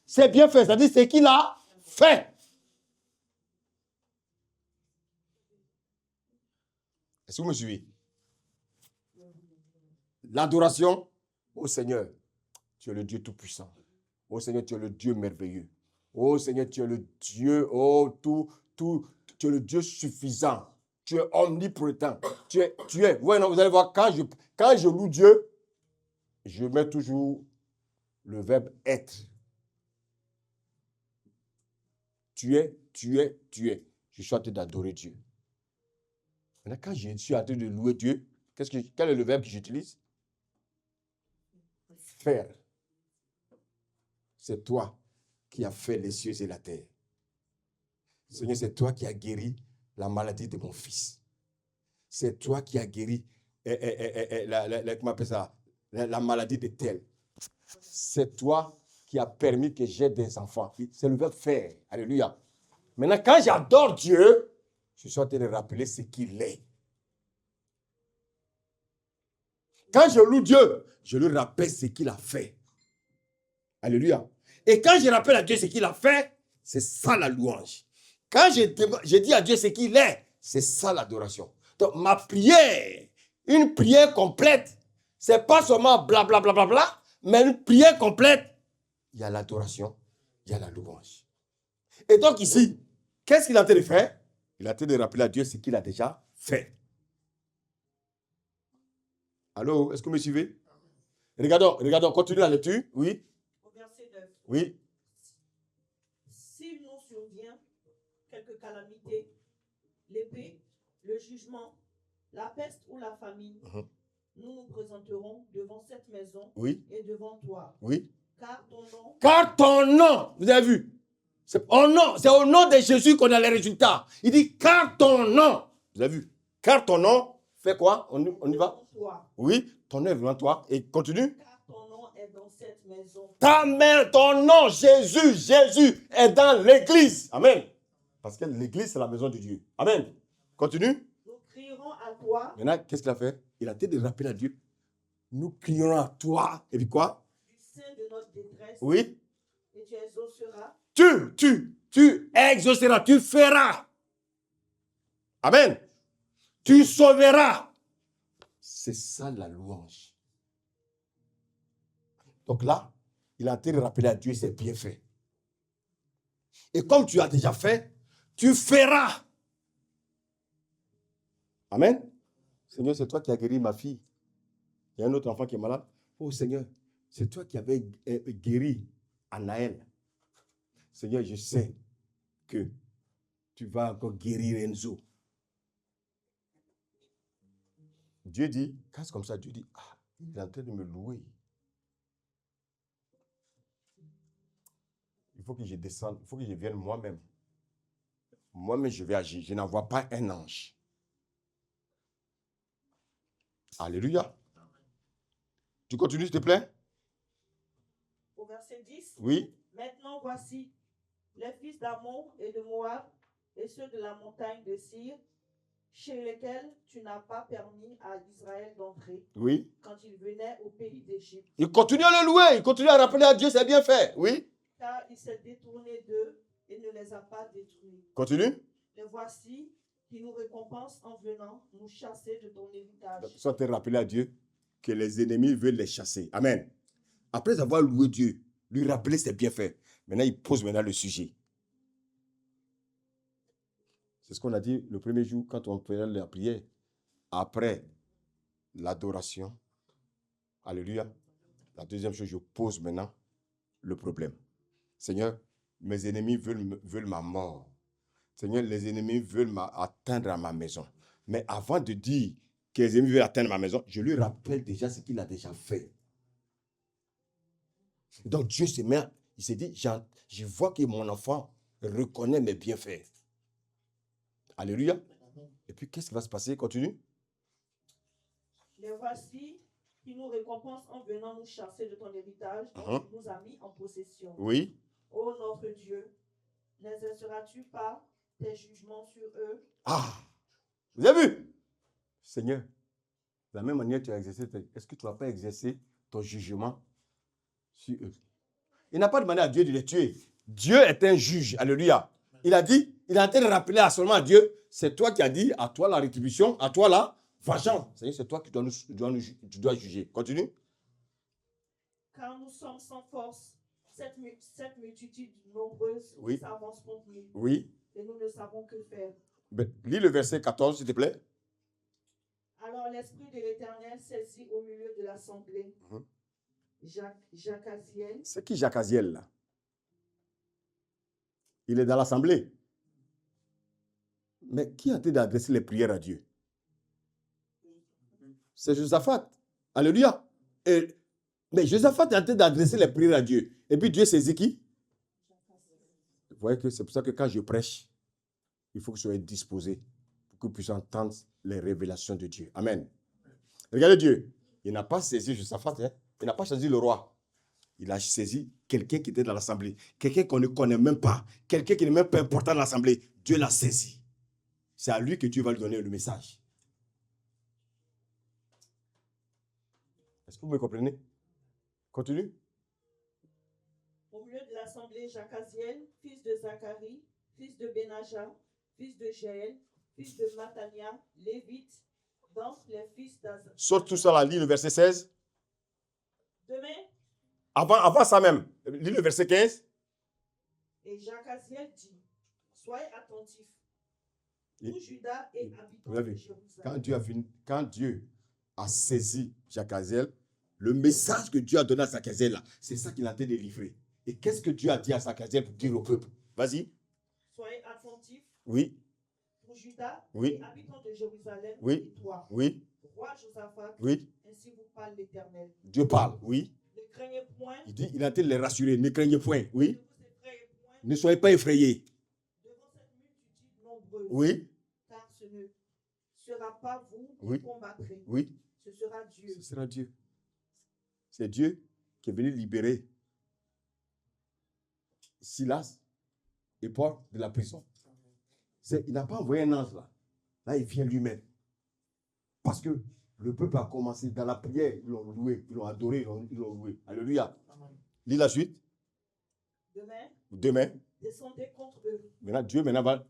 C'est bien fait, c'est-à-dire ce qu'il a fait. Est-ce que vous me suivez? L'adoration au Seigneur. Tu es le Dieu Tout-Puissant. Ô Seigneur, tu es le Dieu merveilleux. Ô Seigneur, tu es le Dieu, tu es le Dieu suffisant. Tu es omnipotent. Tu es. Ouais, non, vous allez voir, quand je loue Dieu, je mets toujours le verbe être. Tu es. Je suis en train d'adorer Dieu. Maintenant, quand je suis en train de louer Dieu, quel est le verbe que j'utilise? Faire. C'est toi qui as fait les cieux et la terre. Seigneur, c'est toi qui as guéri la maladie de mon fils. C'est toi qui as guéri comment on appelle ça? La maladie de tel. C'est toi qui as permis que j'ai des enfants. C'est le verbe faire. Alléluia. Maintenant, quand j'adore Dieu, je suis en train de rappeler ce qu'il est. Quand je loue Dieu, je lui rappelle ce qu'il a fait. Alléluia. Et quand je rappelle à Dieu ce qu'il a fait, c'est ça la louange. Quand je dis à Dieu ce qu'il est, c'est ça l'adoration. Donc ma prière, une prière complète, c'est pas seulement blablabla, bla, bla, bla, bla, mais une prière complète, il y a l'adoration, il y a la louange. Et donc ici, qu'est-ce qu'il a en train de faire? Il a été de rappeler à Dieu ce qu'il a déjà fait. Allô, est-ce que vous me suivez? Regardons, continue la lecture. Oui, Au verset 9. oui. S'il nous survient quelque calamité, l'épée, le jugement, la peste ou la famine, Mhm. nous nous présenterons devant cette maison Oui, et devant toi. oui. Car ton nom, Car ton nom, vous avez vu, c'est au nom de Jésus qu'on a les résultats. Il dit, car ton nom, vous avez vu, car ton nom, fait quoi? On y va? devant toi. Oui, ton nom est devant toi. Et continue. Car ton nom est dans cette maison. Ta mère, ton nom, Jésus est dans l'église. Amen. Parce que l'église, c'est la maison de Dieu. Amen. Continue. Nous crierons à toi Maintenant, qu'est-ce qu'il a fait? Il a été de rappeler à Dieu. Nous crierons à toi. Et puis quoi? du sein de notre détresse Oui. et tu exauceras. Tu exauceras, tu feras. Amen. Tu sauveras. C'est ça la louange. Donc là, il a été de rappeler à Dieu ses bienfaits. Et comme tu as déjà fait, tu feras. Amen. Seigneur, c'est toi qui as guéri ma fille. Il y a un autre enfant qui est malade. Oh Seigneur, c'est toi qui avais guéri Anaël. Seigneur, je sais que tu vas encore guérir Enzo. Dieu dit, quand c'est comme ça, Dieu dit, ah, il est en train de me louer. Il faut que je descende, il faut que je vienne moi-même. Moi-même, je vais agir. Je n'envoie pas un ange. Alléluia. Tu continues, s'il te plaît? Au verset 10. Oui. Maintenant, voici les fils d'Ammon et de Moab et ceux de la montagne de Syr, chez lesquels tu n'as pas permis à Israël d'entrer Oui. quand il venait au pays d'Égypte. Il continue à le louer. Il continue à rappeler à Dieu ses bienfaits. Oui. Car il s'est détourné d'eux et ne les a pas détruits. Continue. Les voici qui nous récompensent en venant nous chasser de ton héritage. Soit te rappeler à Dieu que les ennemis veulent les chasser. Amen. Après avoir loué Dieu, lui rappeler ses bienfaits, maintenant il pose le sujet. C'est ce qu'on a dit le premier jour quand on faisait la prière. Après l'adoration, alléluia, la deuxième chose, je pose maintenant le problème. Seigneur, mes ennemis veulent ma mort. Seigneur, les ennemis veulent atteindre à ma maison. Mais avant de dire que les ennemis veulent atteindre ma maison, je lui rappelle déjà ce qu'il a déjà fait. Donc Dieu se met, il s'est dit, je vois que mon enfant reconnaît mes bienfaits. Alléluia. Et puis qu'est-ce qui va se passer? Continue. Les voici qui nous récompensent en venant nous chasser de ton héritage, dont tu nous as mis en possession. Oui. Ô notre Dieu, n'exerceras-tu pas tes jugements sur eux? Ah, vous avez vu? Seigneur, de la même manière que tu as exercé, est-ce que tu n'as pas exercé ton jugement sur eux? Il n'a pas demandé à Dieu de les tuer. Dieu est un juge. Alléluia. Il a dit, il a en train de rappeler seulement à Dieu, c'est toi qui as dit, à toi la rétribution, à toi la vengeance. C'est toi qui dois juger. Continue. Car nous sommes sans force, cette multitude nombreuse Oui. s'avance contre nous. Oui. Et nous ne savons que faire. Lis le verset 14, s'il te plaît. Alors l'Esprit de l'Éternel saisit au milieu de l'assemblée Jacaziel. C'est qui Jacaziel là? Il est dans l'assemblée. Mais qui a été d'adresser les prières à Dieu? C'est Josaphat. Alléluia. Mais Josaphat est en train d'adresser les prières à Dieu. Et puis Dieu saisit qui? Vous voyez que c'est pour ça que quand je prêche, il faut que je sois disposé pour que vous puissiez entendre les révélations de Dieu. Amen. Regardez Dieu. Il n'a pas saisi Josaphat. Il n'a pas choisi le roi. Il a saisi quelqu'un qui était dans l'assemblée. Quelqu'un qu'on ne connaît même pas. Quelqu'un qui n'est même pas important dans l'assemblée. Dieu l'a saisi. C'est à lui que Dieu va lui donner le message. Est-ce que vous me comprenez? Continue. Au milieu de l'assemblée Jacaziel, fils de Zacharie, fils de Benaja, fils de Jaël, fils de Matania, lévite, d'entre les fils d'Azar. Saute tout ça là, lis le verset 16. Demain, Avant ça même, lis le verset 15. et Jacaziel dit, soyez attentifs, tout Juda et habitants Vous avez de vu, Jérusalem. quand Dieu a saisi Jacaziel, le message que Dieu a donné à Jacaziel, là, c'est ça qu'il a été délivré. Et qu'est-ce que Dieu a dit à Jacaziel pour dire au peuple? Vas-y. Soyez attentifs Oui, pour Juda Oui. et habitants de Jérusalem Oui. et toi, oui, roi Josaphat, oui. ainsi vous parle l'Éternel. Dieu parle, oui. Ne craignez point, Il dit, il a été les rassurer, ne craignez point, ne oui. vous effrayez point Ne soyez pas effrayés, devant cette multitude nombreuse, oui, car ce ne sera pas vous qui Oui. combattrez, oui. ce sera Dieu. Ce sera Dieu. C'est Dieu qui est venu libérer Silas et Paul de la prison. Il n'a pas envoyé un ange là. Là, il vient lui-même. Parce que le peuple a commencé dans la prière, ils l'ont loué, ils l'ont adoré, ils l'ont loué. Alléluia. Lis la suite. Demain, Descendez contre eux. maintenant, Dieu,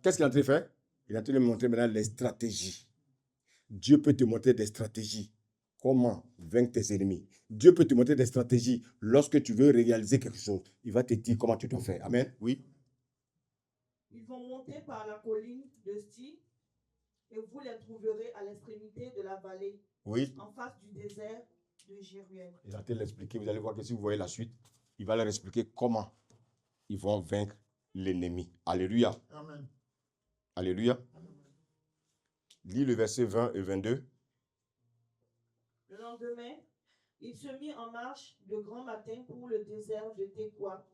qu'est-ce qu'il est en train de faire? Il est en train de montrer maintenant les stratégies. Dieu peut te montrer des stratégies. Comment vaincre tes ennemis? Dieu peut te montrer des stratégies. Lorsque tu veux réaliser quelque chose, il va te dire comment tu dois faire. Amen. Oui. Ils vont monter par la colline de Sti et vous les trouverez à l'extrémité de la vallée, Oui. en face du désert de Jéruel. Il va te l'expliquer. Vous allez voir que si vous voyez la suite, il va leur expliquer comment ils vont vaincre l'ennemi. Alléluia. Amen. Alléluia. Lis le verset 20 et 22. Le lendemain, il se mit en marche de grand matin pour le désert de Tekoa.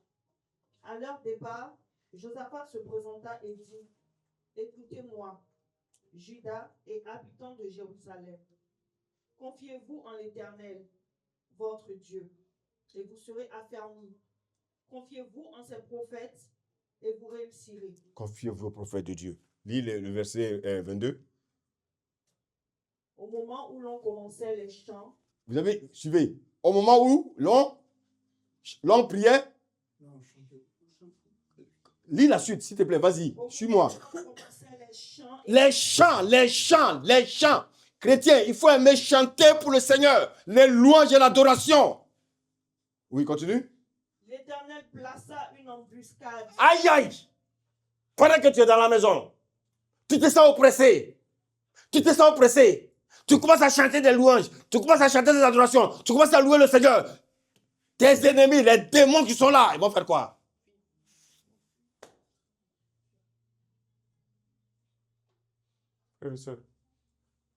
À leur départ, Josaphat se présenta et dit, écoutez-moi, Juda et habitants de Jérusalem, confiez-vous en l'Éternel, votre Dieu, et vous serez affermis. Confiez-vous en ses prophètes et vous réussirez. Confiez-vous au prophète de Dieu. Lis le verset 22. Au moment où l'on commençait les chants, Vous avez suivi. Au moment où l'on priait, lis la suite, s'il te plaît, vas-y, suis-moi. on commençait les chants et Les chants. Chrétiens, il faut aimer chanter pour le Seigneur. Les louanges et l'adoration. Oui, continue. l'Éternel plaça une embuscade. Aïe, aïe. Pendant que tu es dans la maison, tu te sens oppressé. Tu commences à chanter des louanges. Tu commences à chanter des adorations. Tu commences à louer le Seigneur. Tes ennemis, les démons qui sont là, ils vont faire quoi? Frères et sœurs,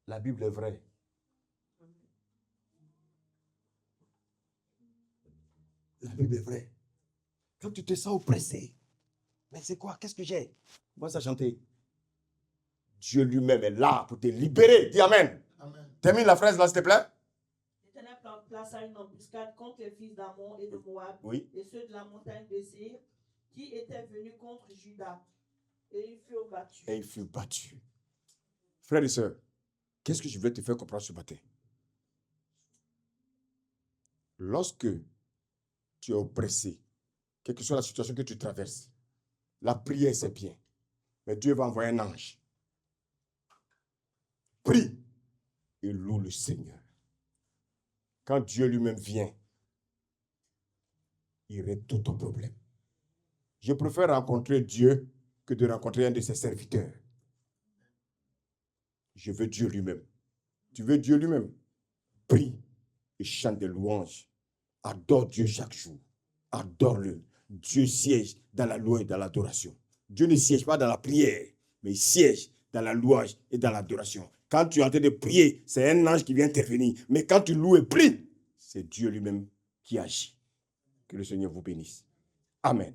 la Bible est vraie. La Bible est vraie. Quand tu te sens oppressé, mais c'est quoi? Qu'est-ce que j'ai? Commence à chanter. Dieu lui-même est là pour te libérer. Dis Amen. Amen. Termine la phrase là, s'il te plaît. L'Éternel plaça une embuscade contre les fils d'Ammon et de Moab, Oui. et ceux de la montagne de Séir, qui étaient venus contre Juda. Et ils furent battus. Et il fut battu. Frères et sœurs, qu'est-ce que je voulais te faire comprendre ce matin? Lorsque tu es oppressé, quelle que soit la situation que tu traverses, la prière c'est bien. Mais Dieu va envoyer un ange. Prie et loue le Seigneur. Quand Dieu lui-même vient, il règle tout ton problème. Je préfère rencontrer Dieu que de rencontrer un de ses serviteurs. Je veux Dieu lui-même. Tu veux Dieu lui-même? Prie et chante des louanges. Adore Dieu chaque jour. Adore-le. Dieu siège dans la louange et dans l'adoration. Dieu ne siège pas dans la prière, mais il siège dans la louange et dans l'adoration. Quand tu es en train de prier, c'est un ange qui vient intervenir. Mais quand tu loues et pries, c'est Dieu lui-même qui agit. Que le Seigneur vous bénisse. Amen.